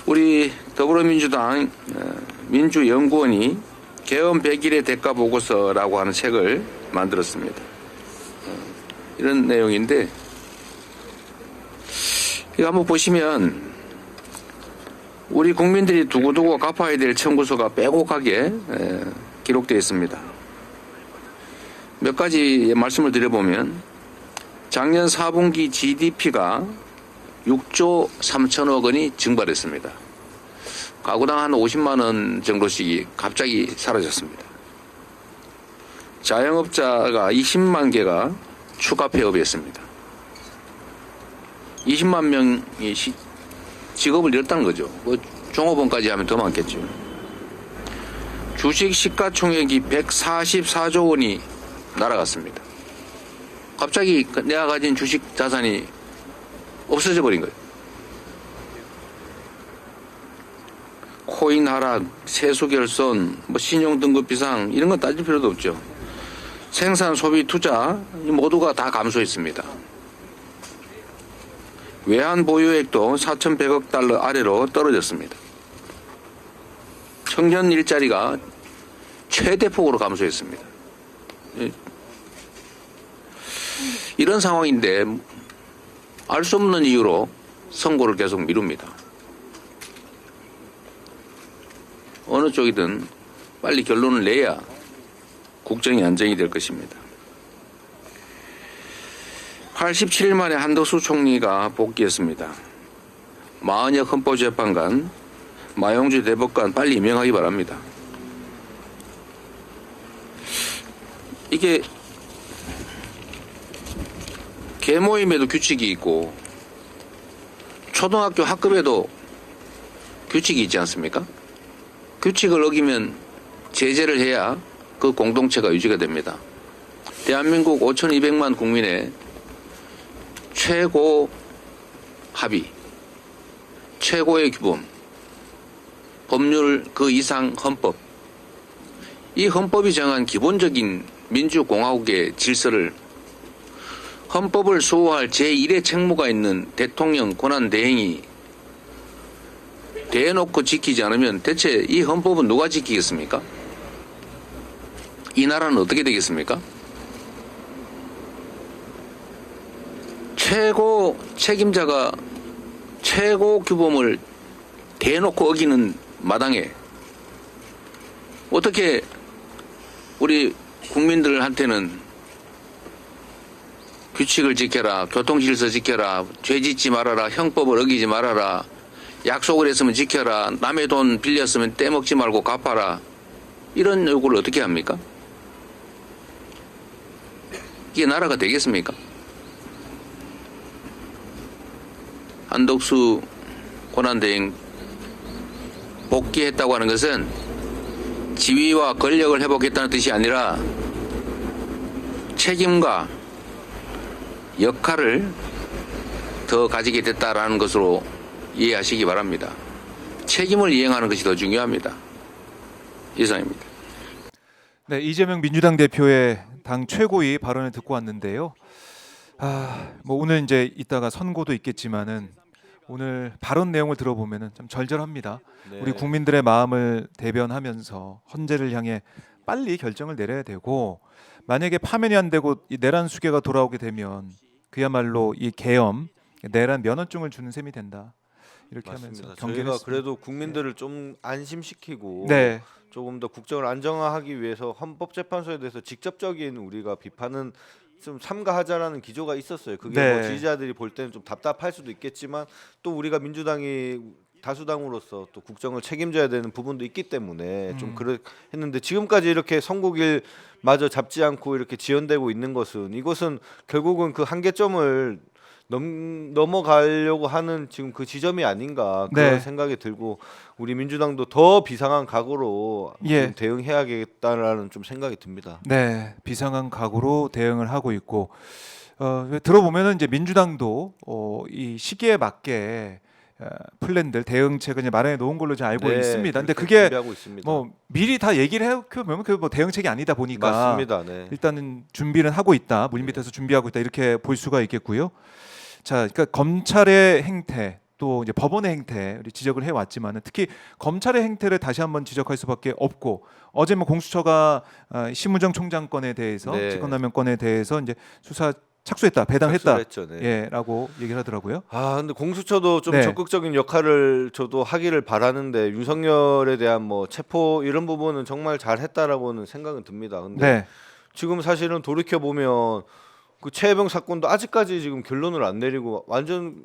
우리 더불어민주당 민주연구원이 개헌 100일의 대가 보고서라고 하는 책을 만들었습니다. 이런 내용인데 이거 한번 보시면 우리 국민들이 두고두고 갚아야 될 청구서가 빼곡하게 기록되어 있습니다. 몇 가지 말씀을 드려보면 작년 4분기 GDP가 6조 3천억 원이 증발했습니다. 가구당 한 50만 원 정도씩이 갑자기 사라졌습니다. 자영업자가 20만 개가 추가 폐업했습니다. 20만 명이 직업을 잃었다는 거죠. 뭐 종업원까지 하면 더 많겠죠. 주식 시가총액이 144조 원이 날아갔습니다. 갑자기 내가 가진 주식 자산이 없어져 버린 거예요. 코인 하락, 세수 결손, 뭐 신용 등급 비상 이런 건 따질 필요도 없죠. 생산, 소비, 투자 모두가 다 감소했습니다. 외환 보유액도 4,100억 달러 아래로 떨어졌습니다. 청년 일자리가 최대폭으로 감소했습니다. 이런 상황인데 알 수 없는 이유로 선고를 계속 미룹니다. 어느 쪽이든 빨리 결론을 내야 국정이 안정이 될 것입니다. 87일 만에 한덕수 총리가 복귀했습니다. 마은혁 헌법재판관, 마용주 대법관 빨리 임명하기 바랍니다. 이게 계모임에도 규칙이 있고 초등학교 학급에도 규칙이 있지 않습니까? 규칙을 어기면 제재를 해야 그 공동체가 유지가 됩니다. 대한민국 5,200만 국민의 최고 합의, 최고의 규범, 법률 그 이상 헌법, 이 헌법이 정한 기본적인 민주공화국의 질서를 헌법을 수호할 제1의 책무가 있는 대통령 권한대행이 대놓고 지키지 않으면 대체 이 헌법은 누가 지키겠습니까? 이 나라는 어떻게 되겠습니까? 최고 책임자가 최고 규범을 대놓고 어기는 마당에 어떻게 우리 국민들한테는 규칙을 지켜라, 교통질서 지켜라, 죄 짓지 말아라, 형법을 어기지 말아라, 약속을 했으면 지켜라, 남의 돈 빌렸으면 떼먹지 말고 갚아라, 이런 요구를 어떻게 합니까? 이게 나라가 되겠습니까? 한덕수 권한대행 복귀했다고 하는 것은 지위와 권력을 회복했다는 뜻이 아니라 책임과 역할을 더 가지게 됐다라는 것으로 이해하시기 바랍니다. 책임을 이행하는 것이 더 중요합니다. 이상입니다. 네, 이재명 민주당 대표의 당 최고위 발언을 듣고 왔는데요. 뭐 오늘 이제 이따가 선고도 있겠지만은 오늘 발언 내용을 들어보면은 좀 절절합니다. 네. 우리 국민들의 마음을 대변하면서 헌재를 향해 빨리 결정을 내려야 되고, 만약에 파면이 안 되고 이 내란 수계가 돌아오게 되면 그야말로 이 계엄, 내란 면허증을 주는 셈이 된다. 이렇게 맞습니다. 하면서 경계를 저희가 했습니다. 그래도 국민들을 좀 안심시키고 네. 조금 더 국정을 안정화하기 위해서 헌법재판소에 대해서 직접적인 우리가 비판은 좀 삼가하자라는 기조가 있었어요. 그게 네. 뭐 지지자들이 볼 때는 좀 답답할 수도 있겠지만 또 우리가 민주당이 다수당으로서 또 국정을 책임져야 되는 부분도 있기 때문에 좀 했는데 지금까지 이렇게 선고길마저 잡지 않고 이렇게 지연되고 있는 것은 이것은 결국은 그 한계점을 넘어가려고 하는 지금 그 지점이 아닌가 그런 네. 생각이 들고 우리 민주당도 더 비상한 각오로 예. 좀 대응해야겠다라는 좀 생각이 듭니다. 네, 비상한 각오로 대응을 하고 있고 들어보면은 이제 민주당도 이 시기에 맞게 플랜들 대응책을 이제 마련해 놓은 걸로 좀 알고 네, 있습니다. 근데 그렇게 그게 준비하고 있습니다. 뭐 미리 다 얘기를 해보면 그 뭐 대응책이 아니다 보니까 맞습니다. 네. 일단은 준비는 하고 있다, 물밑에서 준비하고 있다 이렇게 볼 수가 있겠고요. 자, 그러니까 검찰의 행태 또 이제 법원의 행태 우리 지적을 해왔지만은 특히 검찰의 행태를 다시 한번 지적할 수밖에 없고 어제 뭐 공수처가 심우정 총장 건에 대해서 네. 직권남용 건에 대해서 이제 수사 착수했다, 배당했다, 착수를 했죠, 네. 예라고 얘기를 하더라고요. 아 근데 공수처도 좀 네. 적극적인 역할을 저도 하기를 바라는데 윤석열에 대한 뭐 체포 이런 부분은 정말 잘했다라고는 생각은 듭니다. 근데 네, 지금 사실은 돌이켜 보면 그 최혜병 사건도 아직까지 지금 결론을 안 내리고 완전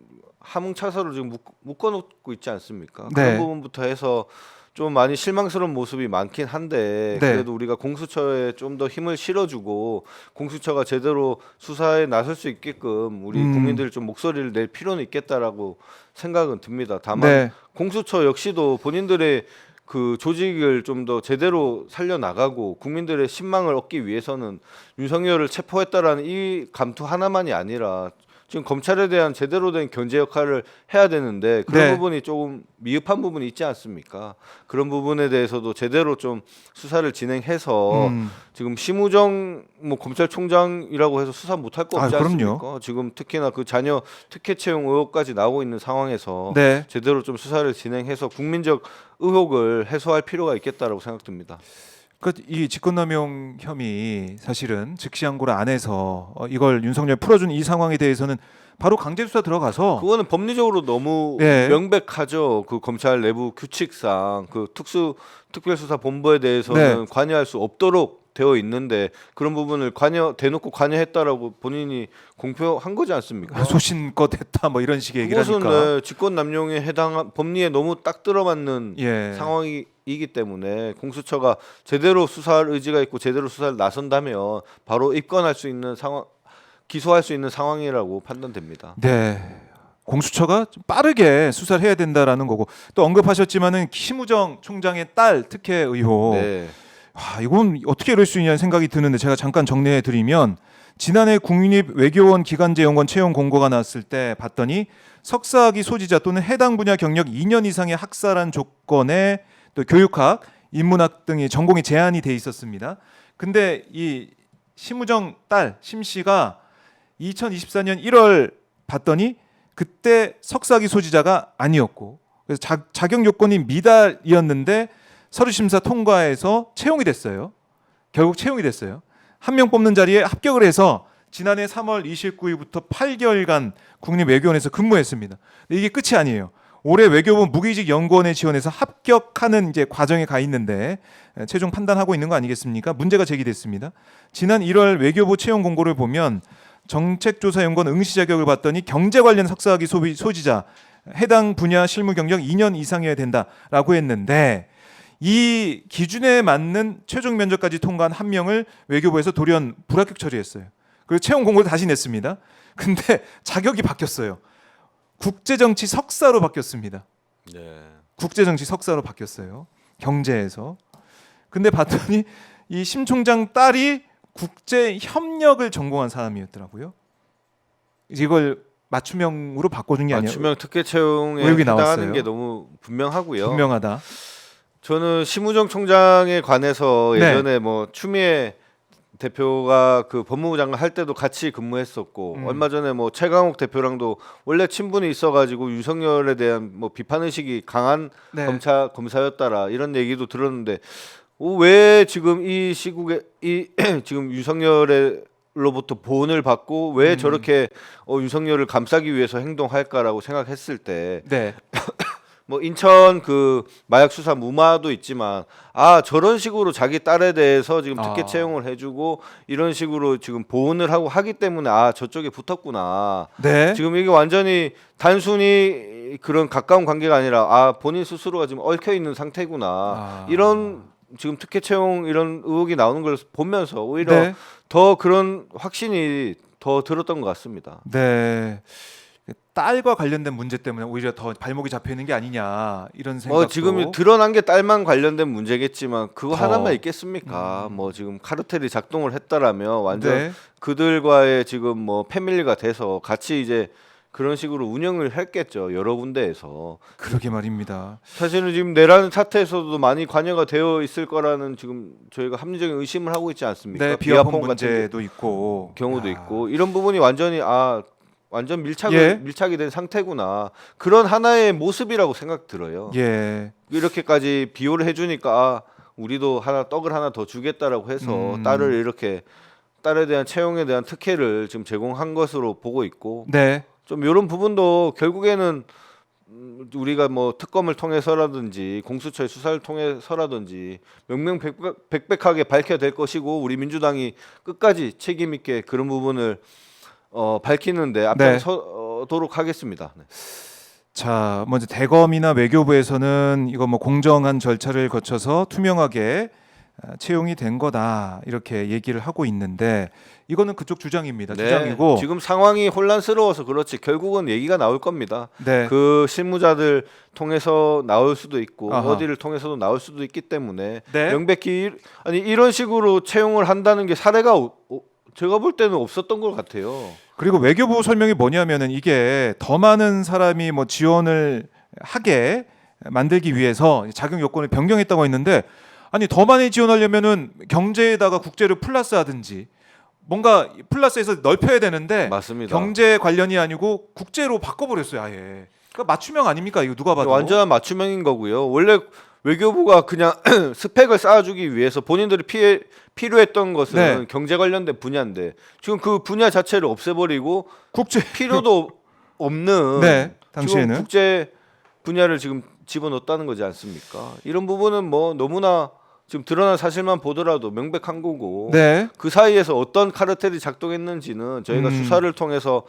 함흥차사로 지금 묶어놓고 있지 않습니까? 네. 그런 부분부터 해서 좀 많이 실망스러운 모습이 많긴 한데 네. 그래도 우리가 공수처에 좀 더 힘을 실어주고 공수처가 제대로 수사에 나설 수 있게끔 우리 국민들이 좀 목소리를 낼 필요는 있겠다라고 생각은 듭니다. 다만 네. 공수처 역시도 본인들의 그 조직을 좀 더 제대로 살려 나가고 국민들의 신망을 얻기 위해서는 윤석열을 체포했다라는 이 감투 하나만이 아니라 지금 검찰에 대한 제대로 된 견제 역할을 해야 되는데 그런 네. 부분이 조금 미흡한 부분이 있지 않습니까? 그런 부분에 대해서도 제대로 좀 수사를 진행해서 지금 심우정 뭐 검찰총장이라고 해서 수사 못할 거 없지 아, 그럼요. 않습니까? 지금 특히나 그 자녀 특혜 채용 의혹까지 나오고 있는 상황에서 네. 제대로 좀 수사를 진행해서 국민적 의혹을 해소할 필요가 있겠다라고 생각됩니다. 이 직권남용 혐의 사실은 즉시항고를 안 해서 이걸 윤석열 풀어준 이 상황에 대해서는 바로 강제 수사 들어가서 그거는 법리적으로 너무 네. 명백하죠. 그 검찰 내부 규칙상 그 특별수사본부에 대해서는 네. 관여할 수 없도록 되어 있는데 그런 부분을 대놓고 관여했다라고 본인이 공표한 거지 않습니까? 소신껏 했다 뭐 이런 식의 얘기를 그것은 하니까 네, 직권남용에 해당한 법리에 너무 딱 들어맞는 예. 상황이기 때문에 공수처가 제대로 수사할 의지가 있고 제대로 수사를 나선다면 바로 입건할 수 있는 상황, 기소할 수 있는 상황이라고 판단됩니다. 네. 공수처가 좀 빠르게 수사를 해야 된다라는 거고 또 언급하셨지만은 심우정 총장의 딸 특혜 의혹 네. 이건 어떻게 이럴 수 있냐는 생각이 드는데 제가 잠깐 정리해 드리면 지난해 국립 외교원 기간제 연구원 채용 공고가 나왔을 때 봤더니 석사학위 소지자 또는 해당 분야 경력 2년 이상의 학사란 조건에 또 교육학, 인문학 등의 전공이 제한이 돼 있었습니다. 근데 이 심우정 딸 심 씨가 2024년 1월 봤더니 그때 석사학위 소지자가 아니었고 그래서 자격 요건이 미달이었는데 서류 심사 통과해서 채용이 됐어요. 결국 채용이 됐어요. 한 명 뽑는 자리에 합격을 해서 지난해 3월 29일부터 8개월간 국립외교원에서 근무했습니다. 이게 끝이 아니에요. 올해 외교부 무기직 연구원에 지원해서 합격하는 이제 과정에 가 있는데 최종 판단하고 있는 거 아니겠습니까? 문제가 제기됐습니다. 지난 1월 외교부 채용 공고를 보면 정책조사연구원 응시 자격을 봤더니 경제 관련 석사학위 소지자 해당 분야 실무 경력 2년 이상이어야 된다라고 했는데 이 기준에 맞는 최종 면접까지 통과한 한 명을 외교부에서 돌연 불합격 처리했어요. 그리고 채용 공고를 다시 냈습니다. 근데 자격이 바뀌었어요. 국제정치 석사로 바뀌었습니다. 네. 국제정치 석사로 바뀌었어요. 경제에서. 근데 봤더니 이 심 총장 딸이 국제협력을 전공한 사람이었더라고요. 이걸 맞춤형으로 바꿔준 게 아니라 맞춤형 특혜 채용에 의혹이 해당하는 나왔어요. 게 너무 분명하고요. 분명하다. 저는 심우정 총장에 관해서 네. 예전에 뭐 추미애 대표가 그 법무부 장관 할 때도 같이 근무했었고 얼마 전에 뭐 최강욱 대표랑도 원래 친분이 있어가지고 윤석열에 대한 뭐 비판 의식이 강한 네. 검사였다라 이런 얘기도 들었는데 왜 지금 이 시국에 지금 윤석열로부터 보온을 받고 왜 저렇게 윤석열을 감싸기 위해서 행동할까라고 생각했을 때 네. 뭐 인천 그 마약 수사 무마도 있지만 저런 식으로 자기 딸에 대해서 지금 특혜 채용을 해주고 이런 식으로 지금 보온을 하고 하기 때문에 저쪽에 붙었구나. 네. 지금 이게 완전히 단순히 그런 가까운 관계가 아니라 아 본인 스스로가 지금 얽혀 있는 상태구나 이런 지금 특혜 채용 이런 의혹이 나오는 걸 보면서 오히려 네. 더 그런 확신이 더 들었던 것 같습니다. 네. 딸과 관련된 문제 때문에 오히려 더 발목이 잡혀 있는 게 아니냐 이런 생각도. 지금 드러난 게 딸만 관련된 문제겠지만 그거 더. 하나만 있겠습니까? 뭐 지금 카르텔이 작동을 했다라면 완전 네. 그들과의 지금 뭐 패밀리가 돼서 같이 이제 그런 식으로 운영을 했겠죠. 여러 군데에서. 그러게 말입니다. 사실은 지금 내란 사태에서도 많이 관여가 되어 있을 거라는 지금 저희가 합리적인 의심을 하고 있지 않습니까? 네, 비화폰 같은 문제도 있고 경우도 야. 있고 이런 부분이 완전히 완전 예. 밀착이 된 상태구나 그런 하나의 모습이라고 생각 들어요. 예. 이렇게까지 비호를 해주니까 우리도 떡을 하나 더 주겠다라고 해서 딸을 이렇게 딸에 대한 채용에 대한 특혜를 지금 제공한 것으로 보고 있고 네. 좀 이런 부분도 결국에는 우리가 뭐 특검을 통해서라든지 공수처의 수사를 통해서라든지 명명백백하게 밝혀낼 것이고 우리 민주당이 끝까지 책임 있게 그런 부분을 밝히는데 앞장서도록 하겠습니다. 네. 자, 먼저 대검이나 외교부에서는 이거 뭐 공정한 절차를 거쳐서 투명하게 채용이 된 거다 이렇게 얘기를 하고 있는데 이거는 그쪽 주장입니다. 네, 주장이고 지금 상황이 혼란스러워서 그렇지 결국은 얘기가 나올 겁니다. 네. 그 실무자들 통해서 나올 수도 있고 아하. 어디를 통해서도 나올 수도 있기 때문에 네. 명백히 이런 식으로 채용을 한다는 게 사례가 제가 볼 때는 없었던 것 같아요. 그리고 외교부 설명이 뭐냐면은 이게 더 많은 사람이 뭐 지원을 하게 만들기 위해서 자격 요건을 변경했다고 했는데 아니 더 많이 지원하려면은 경제에다가 국제를 플러스하든지 뭔가 플러스해서 넓혀야 되는데 맞습니다. 경제 관련이 아니고 국제로 바꿔버렸어요 아예. 그러니까 맞춤형 아닙니까 이거 누가 봐도. 완전한 맞춤형인 거고요. 원래 외교부가 그냥 스펙을 쌓아주기 위해서 본인들이 필요했던 것은 네. 경제 관련된 분야인데 지금 그 분야 자체를 없애버리고 국제 필요도 없는 네, 당시에는. 지금 국제 분야를 지금 집어넣었다는 거지 않습니까? 이런 부분은 뭐 너무나 지금 드러난 사실만 보더라도 명백한 거고 네. 그 사이에서 어떤 카르텔이 작동했는지는 저희가 수사를 통해서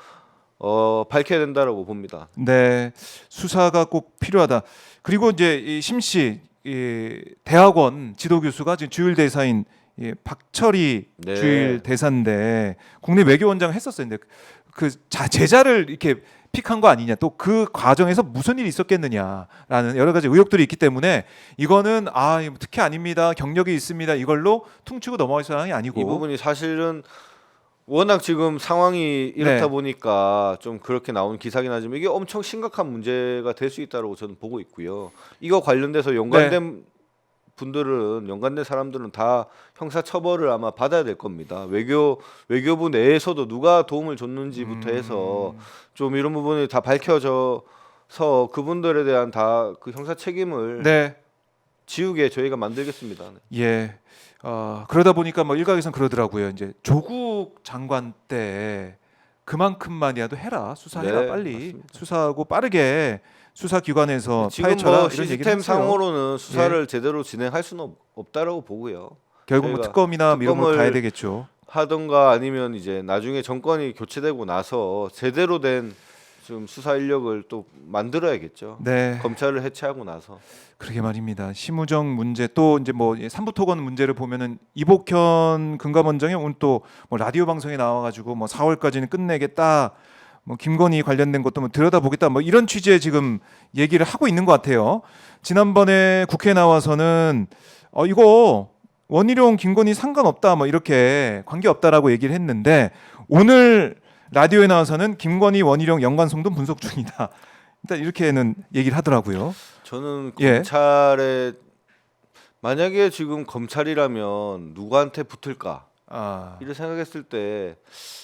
밝혀야 된다라고 봅니다. 네, 수사가 꼭 필요하다. 그리고 이제 이 심씨 이 대학원 지도 교수가 지금 주일 대사인 박철희 네. 주일 대사인데 국내 외교원장 했었어요. 근데 그 제자를 이렇게 픽한 거 아니냐, 또 그 과정에서 무슨 일이 있었겠느냐라는 여러 가지 의혹들이 있기 때문에 이거는 특혜 아닙니다, 경력이 있습니다, 이걸로 퉁치고 넘어갈 상황이 아니고 이 부분이 사실은 워낙 지금 상황이 이렇다 네. 보니까 좀 그렇게 나온 기사긴 하지만 이게 엄청 심각한 문제가 될 수 있다고 저는 보고 있고요. 이거 관련돼서 연관된 분들은 연관된 사람들은 다 형사 처벌을 아마 받아야 될 겁니다. 외교부 내에서도 누가 도움을 줬는지부터 해서 좀 이런 부분이 다 밝혀져서 그분들에 대한 다 그 형사 책임을 네, 지우게 저희가 만들겠습니다. 네. 예. 그러다 보니까 뭐 일각에서는 그러더라고요. 이제 조국 장관 때 그만큼만이라도 해라, 수사해라, 네, 빨리 맞습니다. 수사하고 빠르게 수사기관에서 지금 파헤쳐라 뭐 이런 얘기를 시스템 했어요. 상으로는 수사를 제대로 진행할 수는 없다라고 보고요. 결국 뭐 저희가 특검이나 뭐 이런 걸 특검을 가야 되겠죠. 하던가 아니면 이제 나중에 정권이 교체되고 나서 제대로 된 좀 수사 인력을 또 만들어야겠죠. 네, 검찰을 해체하고 나서. 그러게 말입니다. 심우정 문제, 또 이제 뭐 삼부토건 문제를 보면은 이복현 금감원장이 오늘 또 뭐 라디오 방송에 나와가지고 뭐 4월까지는 끝내겠다, 뭐 김건희 관련된 것도 뭐 들여다보겠다, 뭐 이런 취지의 지금 얘기를 하고 있는 것 같아요. 지난번에 국회에 나와서는 이거 원희룡 김건희 상관없다, 뭐 이렇게 관계없다라고 얘기를 했는데 오늘 라디오에 나와서는 김건희 원희룡 연관성도 분석 중이다, 일단 이렇게는 얘기를 하더라고요. 저는 예. 검찰에 만약에 지금 검찰이라면 누구한테 붙을까 이를 생각했을 때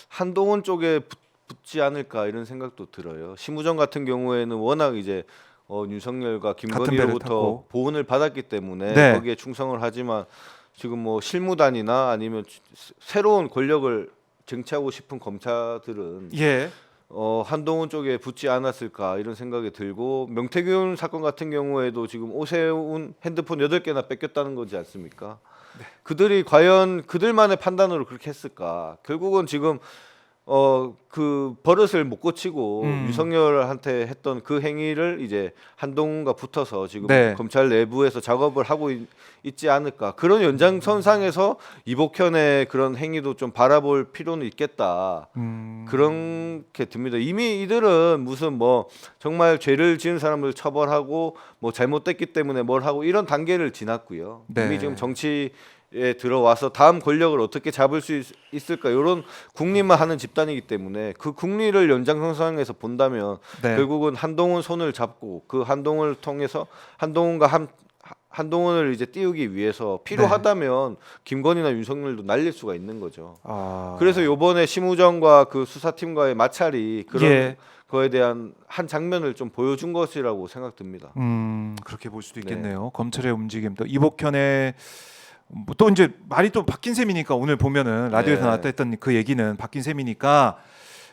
한동훈 쪽에 붙지 않을까 이런 생각도 들어요. 심우정 같은 경우에는 워낙 이제 윤석열과 같은 배를 김건희로부터 탔고. 보훈을 받았기 때문에 네. 거기에 충성을 하지만 지금 뭐 실무단이나 아니면 새로운 권력을 쟁취하고 싶은 검사들은 예. 한동훈 쪽에 붙지 않았을까 이런 생각이 들고 명태균 사건 같은 경우에도 지금 오세훈 핸드폰 8개나 뺏겼다는 거지 않습니까? 그들이 과연 그들만의 판단으로 그렇게 했을까? 결국은 지금 그 버릇을 못 고치고 음. 윤석열한테 했던 그 행위를 이제 한동훈과 붙어서 지금 네. 검찰 내부에서 작업을 하고 있지 않을까. 그런 연장선상에서 이복현의 그런 행위도 좀 바라볼 필요는 있겠다. 그렇게 듭니다. 이미 이들은 무슨 뭐 정말 죄를 지은 사람을 처벌하고 뭐 잘못됐기 때문에 뭘 하고 이런 단계를 지났고요. 네. 이미 지금 정치에 들어와서 다음 권력을 어떻게 잡을 수 있을까 이런 국리만 하는 집단이기 때문에 그 국리를 연장선상에서 본다면 네. 결국은 한동훈 손을 잡고 그 한동훈을 통해서 한동훈을 이제 띄우기 위해서 필요하다면 김건희나 윤석열도 날릴 수가 있는 거죠. 아. 그래서 요번에 심우정과 그 수사팀과의 마찰이 그런 예. 거에 대한 한 장면을 좀 보여준 것이라고 생각됩니다. 그렇게 볼 수도 네. 있겠네요. 검찰의 움직임 또 이복현의 뭐또 이제 말이 또 바뀐 셈이니까 오늘 보면은 라디오에서 네. 나왔다 했던 그 얘기는 바뀐 셈이니까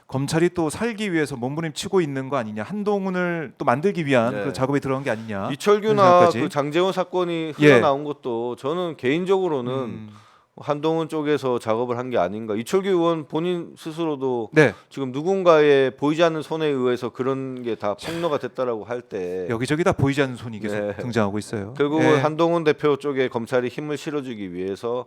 검찰이 또 살기 위해서 몸부림치고 있는 거 아니냐, 한동훈을 또 만들기 위한 네. 그 작업에 들어간 게 아니냐. 이런 이철규나 생각까지. 그 장제원 사건이 예. 흘러나온 것도 저는 개인적으로는 한동훈 쪽에서 작업을 한 게 아닌가. 이철규 의원 본인 스스로도 네. 지금 누군가의 보이지 않는 손에 의해서 그런 게 다 폭로가 됐다라고 할 때 여기저기 다 보이지 않는 손이 계속 네. 등장하고 있어요. 결국은 예. 한동훈 대표 쪽에 검찰이 힘을 실어주기 위해서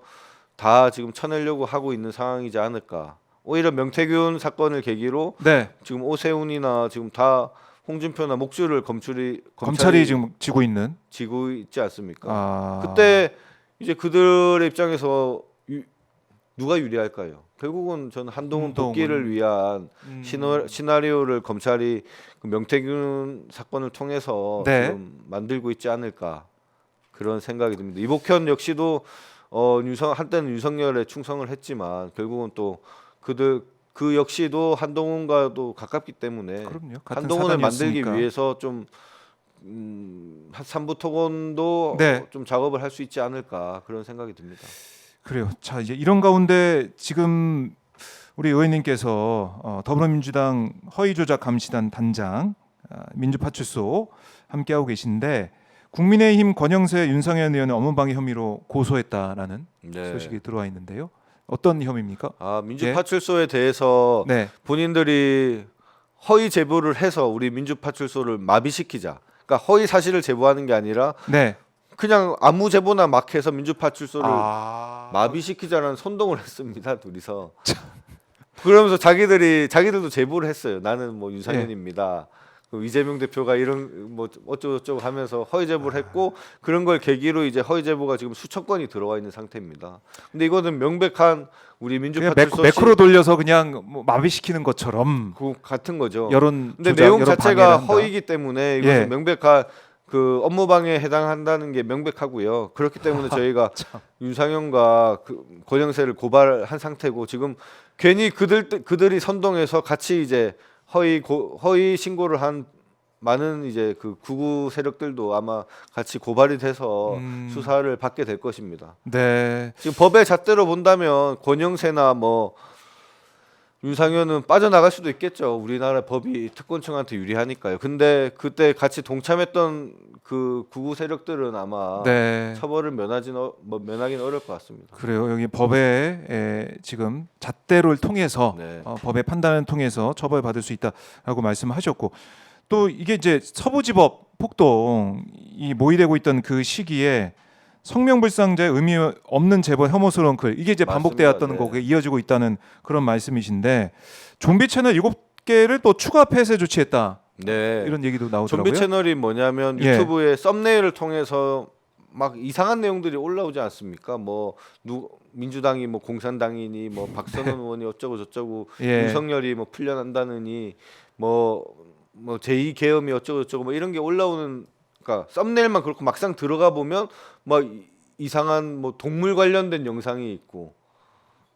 다 지금 쳐내려고 하고 있는 상황이지 않을까. 오히려 명태균 사건을 계기로 네. 지금 오세훈이나 지금 다 홍준표나 목줄을 검찰이 지금 지고 있는. 지고 있지 않습니까? 아. 그때 이제 그들의 입장에서 누가 유리할까요? 결국은 저는 한동훈 복귀를 위한 시나리오를 검찰이 그 명태균 사건을 통해서 네. 지금 만들고 있지 않을까 그런 생각이 듭니다. 이복현 역시도 한때는 윤석열에 충성을 했지만 결국은 또 그 역시도 한동훈과도 가깝기 때문에 그럼요. 같은 한동훈을 만들기 사단이었으니까. 위해서 좀 삼부 토건도 네. 좀 작업을 할 수 있지 않을까 그런 생각이 듭니다. 그래요. 자, 이제 이런 가운데 지금 우리 의원님께서 더불어민주당 허위조작 감시단 단장, 민주파출소 함께하고 계신데 국민의힘 권영세 윤상현 의원을 업무방해 혐의로 고소했다라는 네. 소식이 들어와 있는데요. 어떤 혐의입니까? 민주파출소에 대해서 네. 본인들이 허위 제보를 해서 우리 민주파출소를 마비시키자. 그러니까 허위 사실을 제보하는 게 아니라 네. 그냥 아무 제보나 막 해서 민주파출소를 아. 마비시키자는 선동을 했습니다. 둘이서. 그러면서 자기들도 제보를 했어요. 나는 뭐 윤상현입니다. 그 이재명 대표가 이런 뭐 어쩌고저쩌고 하면서 허위 제보를 했고 그런 걸 계기로 이제 허위 제보가 지금 수천 건이 들어와 있는 상태입니다. 근데 이거는 명백한 우리 그냥 민주파출소 매크로 돌려서 그냥 뭐 마비시키는 것처럼 같은 거죠. 여론 근데 조작, 내용 여론 자체가 방해를 한다. 허위이기 때문에 이것은 예. 명백한 그 업무방해에 해당한다는 게 명백하고요. 그렇기 때문에 저희가 윤상현과 그 권영세를 고발한 상태고 지금 괜히 그들이 선동해서 같이 이제 허위 신고를 한 많은 이제 그 구구 세력들도 아마 같이 고발이 돼서 수사를 받게 될 것입니다. 네. 지금 법의 잣대로 본다면 권영세나 뭐 윤상현은 빠져나갈 수도 있겠죠. 우리나라 법이 특권층한테 유리하니까요. 근데 그때 같이 동참했던 그 구구 세력들은 아마 네. 처벌을 면하기는 어려울 것 같습니다. 그래요. 여기 법에 지금 잣대를 통해서 네. 법의 판단을 통해서 처벌받을 수 있다라고 말씀하셨고 또 이게 이제 서부지법 폭동이 모의되고 있던 그 시기에 성명불상자의 의미 없는 제보 혐오스러운 글 이게 이제 반복되었다는 맞습니다. 거에 이어지고 있다는 그런 말씀이신데 좀비 채널 7개를 또 추가 폐쇄 조치했다. 네. 이런 얘기도 나오더라고요. 좀비 채널이 뭐냐면 예. 유튜브에 썸네일을 통해서 막 이상한 내용들이 올라오지 않습니까? 뭐 민주당이 뭐 공산당이니 뭐 박선원 의원이 어쩌고 저쩌고 예. 윤석열이 뭐 풀려난다느니 뭐 제2 계엄이 어쩌고 저쩌고 뭐 이런 게 올라오는 그러니까 썸네일만 그렇고 막상 들어가 보면 뭐 이상한 뭐 동물 관련된 영상이 있고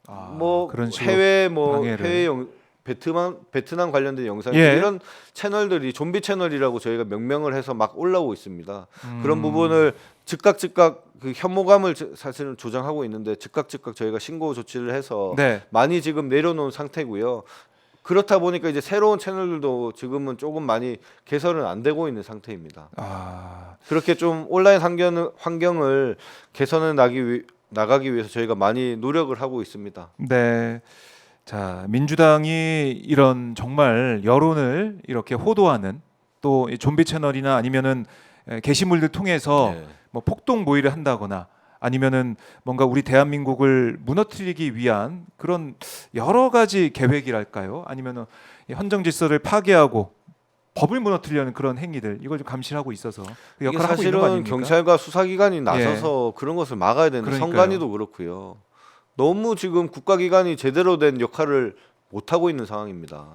뭐 그런 식으로 해외 방해를. 베트남 관련된 영상 예. 이런 채널들이 좀비 채널이라고 저희가 명명을 해서 막 올라오고 있습니다. 그런 부분을 즉각 그 혐오감을 사실은 조장하고 있는데 즉각 저희가 신고 조치를 해서 네. 많이 지금 내려놓은 상태고요. 그렇다 보니까 이제 새로운 채널들도 지금은 조금 많이 개설은 안 되고 있는 상태입니다. 그렇게 좀 온라인 환경을 개선해 나가기 위해서 저희가 많이 노력을 하고 있습니다. 네. 자, 민주당이 이런 정말 여론을 이렇게 호도하는 또 이 좀비 채널이나 아니면은 게시물들 통해서 네. 뭐 폭동 모의를 한다거나 아니면은 뭔가 우리 대한민국을 무너뜨리기 위한 그런 여러 가지 계획이랄까요? 아니면은 이 헌정 질서를 파괴하고 법을 무너뜨리려는 그런 행위들 이걸 좀 감시하고 있어서 그 이게 역할을 하고 있는 거 사실은 아닙니까? 경찰과 수사기관이 나서서 그런 것을 막아야 되는데 그러니까요. 선관위도 그렇고요. 너무 지금 국가기관이 제대로 된 역할을 못 하고 있는 상황입니다.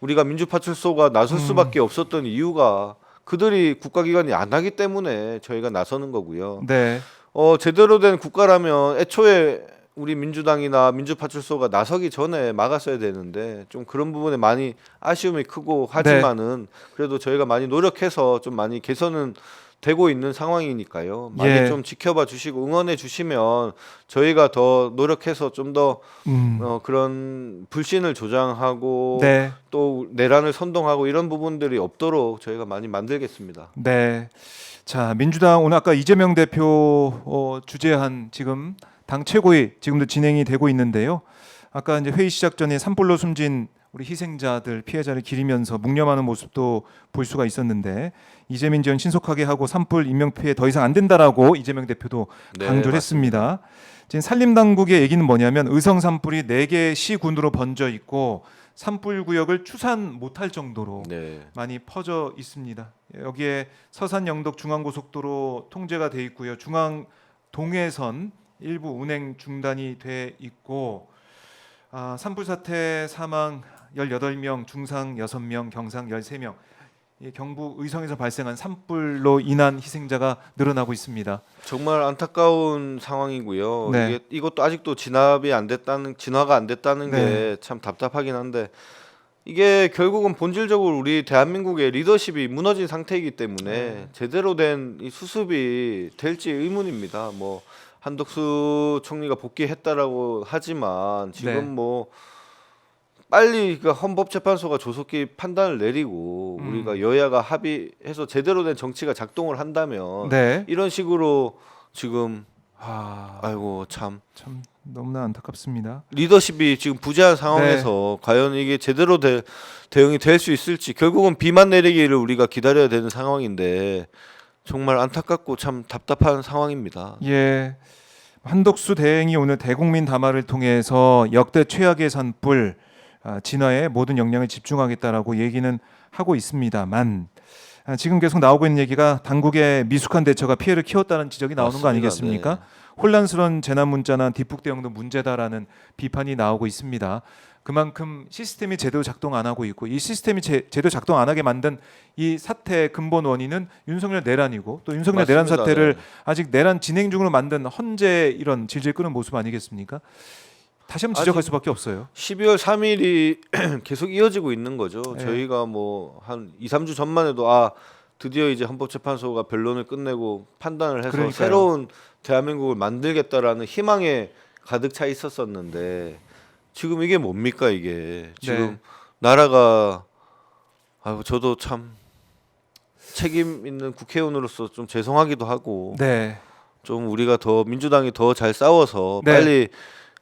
우리가 민주파출소가 나설 수밖에 없었던 이유가 그들이 국가기관이 안 하기 때문에 저희가 나서는 거고요. 네. 제대로 된 국가라면 애초에 우리 민주당이나 민주파출소가 나서기 전에 막았어야 되는데 좀 그런 부분에 많이 아쉬움이 크고 하지만은 그래도 저희가 많이 노력해서 좀 많이 개선은 되고 있는 상황이니까요. 많이 예. 좀 지켜봐 주시고 응원해 주시면 저희가 더 노력해서 좀 더 그런 불신을 조장하고 네. 또 내란을 선동하고 이런 부분들이 없도록 저희가 많이 만들겠습니다. 네. 자, 민주당 오늘 아까 이재명 대표 주재한 지금 당 최고위 지금도 진행이 되고 있는데요. 아까 이제 회의 시작 전에 산불로 숨진 우리 희생자들 피해자를 기리면서 묵념하는 모습도 볼 수가 있었는데 이재민 지원 신속하게 하고 산불 인명 피해 더 이상 안 된다라고 이재명 대표도 네, 강조를 했습니다. 지금 산림 당국의 얘기는 뭐냐면 의성 산불이 4개 시군으로 번져 있고 산불 구역을 추산 못할 정도로 네. 많이 퍼져 있습니다. 여기에 서산 영덕 중앙고속도로 통제가 돼 있고요. 중앙 동해선 일부 운행 중단이 돼 있고 산불 사태 사망 18명, 중상 6명, 경상 13명. 경북 의성에서 발생한 산불로 인한 희생자가 늘어나고 있습니다. 정말 안타까운 상황이고요. 네. 이것도 아직도 진화가 안 됐다는 네. 게 참 답답하긴 한데 이게 결국은 본질적으로 우리 대한민국의 리더십이 무너진 상태이기 때문에 네. 제대로 된 이 수습이 될지 의문입니다. 뭐 한덕수 총리가 복귀했다라고 하지만 지금 네. 뭐 빨리 그 헌법재판소가 조속히 판단을 내리고 우리가 여야가 합의해서 제대로 된 정치가 작동을 한다면 네. 이런 식으로 지금 아, 아이고 참 참 너무나 안타깝습니다. 리더십이 지금 부재한 상황에서 과연 이게 제대로 대응이 될 수 있을지 결국은 비만 내리기를 우리가 기다려야 되는 상황인데 정말 안타깝고 참 답답한 상황입니다. 예. 한덕수 대행이 오늘 대국민 담화를 통해서 역대 최악의 산불 진화에 모든 역량을 집중하겠다라고 얘기는 하고 있습니다만 지금 계속 나오고 있는 얘기가 당국의 미숙한 대처가 피해를 키웠다는 지적이 나오는 거 맞습니다. 아니겠습니까? 네. 혼란스러운 재난 문자나 뒷북 대응도 문제다라는 비판이 나오고 있습니다. 그만큼 시스템이 제대로 작동 안 하고 있고 이 시스템이 제대로 작동 안 하게 만든 이 사태의 근본 원인은 윤석열 내란이고 또 윤석열 내란 맞습니다. 사태를 네. 아직 내란 진행 중으로 만든 헌재 이런 질질 끄는 모습 아니겠습니까? 다시 한번 지적할 아직 수밖에 없어요. 12월 3일이 계속 이어지고 있는 거죠. 네. 저희가 뭐 한 2, 3주 전만 해도 드디어 이제 헌법재판소가 변론을 끝내고 판단을 해서 그러니까요. 새로운 대한민국을 만들겠다라는 희망에 가득 차 있었었는데 지금 이게 뭡니까 이게 지금 네. 나라가 저도 참 책임 있는 국회의원으로서 좀 죄송하기도 하고 네. 좀 우리가 더 민주당이 더 잘 싸워서 네. 빨리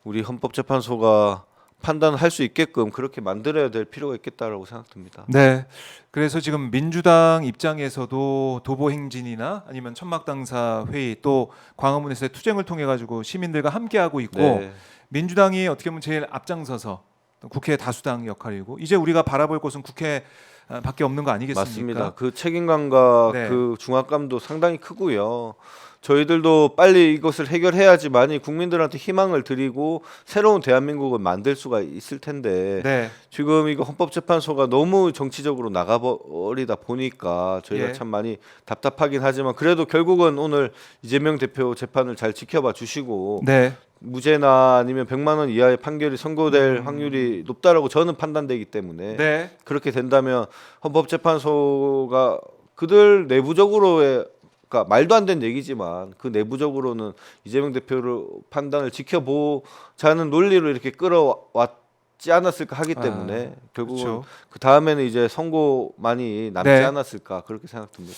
우리 헌법재판소가 판단할 수 있게끔 그렇게 만들어야 될 필요가 있겠다라고 생각됩니다. 네. 그래서 지금 민주당 입장에서도 도보 행진이나 아니면 천막당사 회의 또 광화문에서의 투쟁을 통해 가지고 시민들과 함께 하고 있고 네. 민주당이 어떻게 보면 제일 앞장서서 국회 다수당 역할이고 이제 우리가 바라볼 곳은 국회밖에 없는 거 아니겠습니까? 맞습니다. 그 책임감과 네. 그 중압감도 상당히 크고요. 저희들도 빨리 이것을 해결해야지만이 국민들한테 희망을 드리고 새로운 대한민국을 만들 수가 있을 텐데 네. 지금 이거 헌법재판소가 너무 정치적으로 나가버리다 보니까 저희가 예. 참 많이 답답하긴 하지만 그래도 결국은 오늘 이재명 대표 재판을 잘 지켜봐 주시고 네. 무죄나 아니면 100만 원 이하의 판결이 선고될 확률이 높다라고 저는 판단되기 때문에 네. 그렇게 된다면 헌법재판소가 그들 내부적으로의 그러니까 말도 안 되는 얘기지만 그 내부적으로는 이재명 대표를 판단을 지켜보자는 논리로 이렇게 끌어왔지 않았을까 하기 때문에 결국은 그렇죠. 그 다음에는 이제 선고만이 남지 네. 않았을까 그렇게 생각됩니다.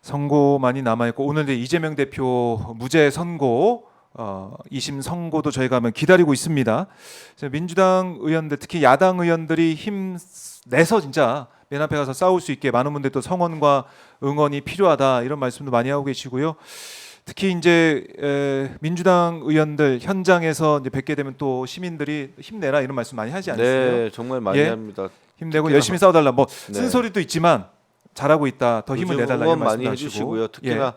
선고만이 남아 있고 오늘 이제 이재명 대표 무죄 선고 2심 선고도 저희가 한번 기다리고 있습니다. 민주당 의원들 특히 야당 의원들이 힘 내서 진짜 맨 앞에 가서 싸울 수 있게 많은 분들이 또 성원과 응원이 필요하다 이런 말씀도 많이 하고 계시고요. 특히 이제 민주당 의원들 현장에서 이제 뵙게 되면 또 시민들이 힘내라 이런 말씀 많이 하지 않으세요? 네, 정말 많이 예? 합니다. 힘내고 특히나- 열심히 싸워달라. 뭐 네. 쓴소리도 있지만 잘하고 있다. 더 힘을 요즘 내달라 응원 이런 많이 말씀도 해주시고요. 하시고. 특히나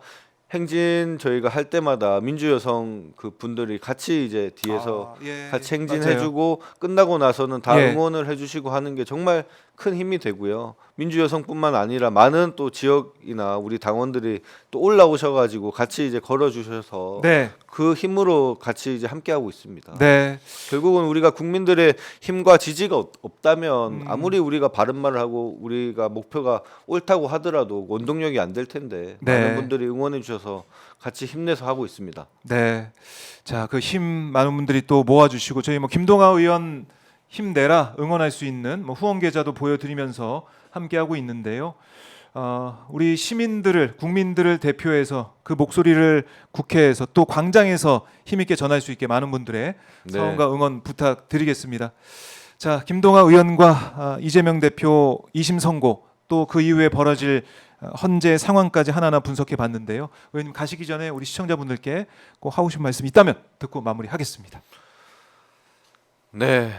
행진 저희가 할 때마다 민주여성 그 분들이 같이 이제 뒤에서 같이 행진해주고 끝나고 나서는 다 예. 응원을 해주시고 하는 게 정말 큰 힘이 되고요. 민주여성뿐만 아니라 많은 또 지역이나 우리 당원들이 또 올라오셔가지고 같이 이제 걸어주셔서 네, 그 힘으로 같이 이제 함께하고 있습니다. 네, 결국은 우리가 국민들의 힘과 지지가 없다면 아무리 우리가 바른 말을 하고 우리가 목표가 옳다고 하더라도 원동력이 안 될 텐데 네. 많은 분들이 응원해 주셔서 같이 힘내서 하고 있습니다. 네. 자, 그 힘 많은 분들이 또 모아주시고 저희 뭐 김동아 의원 힘내라 응원할 수 있는 뭐 후원 계좌도 보여드리면서 함께하고 있는데요. 우리 시민들을 국민들을 대표해서 그 목소리를 국회에서 또 광장에서 힘있게 전할 수 있게 많은 분들의 네. 사원과 응원 부탁드리겠습니다. 자, 김동아 의원과 이재명 대표 2심 선고 또 그 이후에 벌어질 헌재 상황까지 하나하나 분석해 봤는데요. 의원님 가시기 전에 우리 시청자분들께 꼭 하고 싶은 말씀 있다면 듣고 마무리하겠습니다. 네.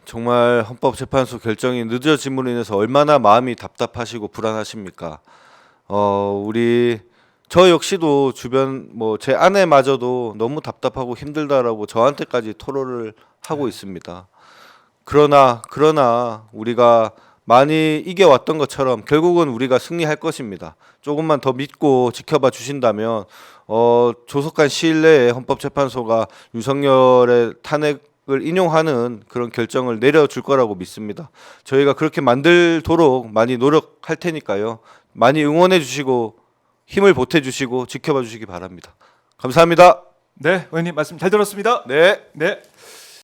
정말 헌법재판소 결정이 늦어짐으로 인해서 얼마나 마음이 답답하시고 불안하십니까? 우리 저 역시도 주변 뭐 제 아내마저도 너무 답답하고 힘들다라고 저한테까지 토로를 하고 있습니다. 그러나 우리가 많이 이겨왔던 것처럼 결국은 우리가 승리할 것입니다. 조금만 더 믿고 지켜봐 주신다면 조속한 시일 내에 헌법재판소가 윤석열의 탄핵을 인용하는 그런 결정을 내려줄 거라고 믿습니다. 저희가 그렇게 만들도록 많이 노력할 테니까요. 많이 응원해 주시고 힘을 보태 주시고 지켜봐 주시기 바랍니다. 감사합니다. 네, 의원님 말씀 잘 들었습니다. 네. 네.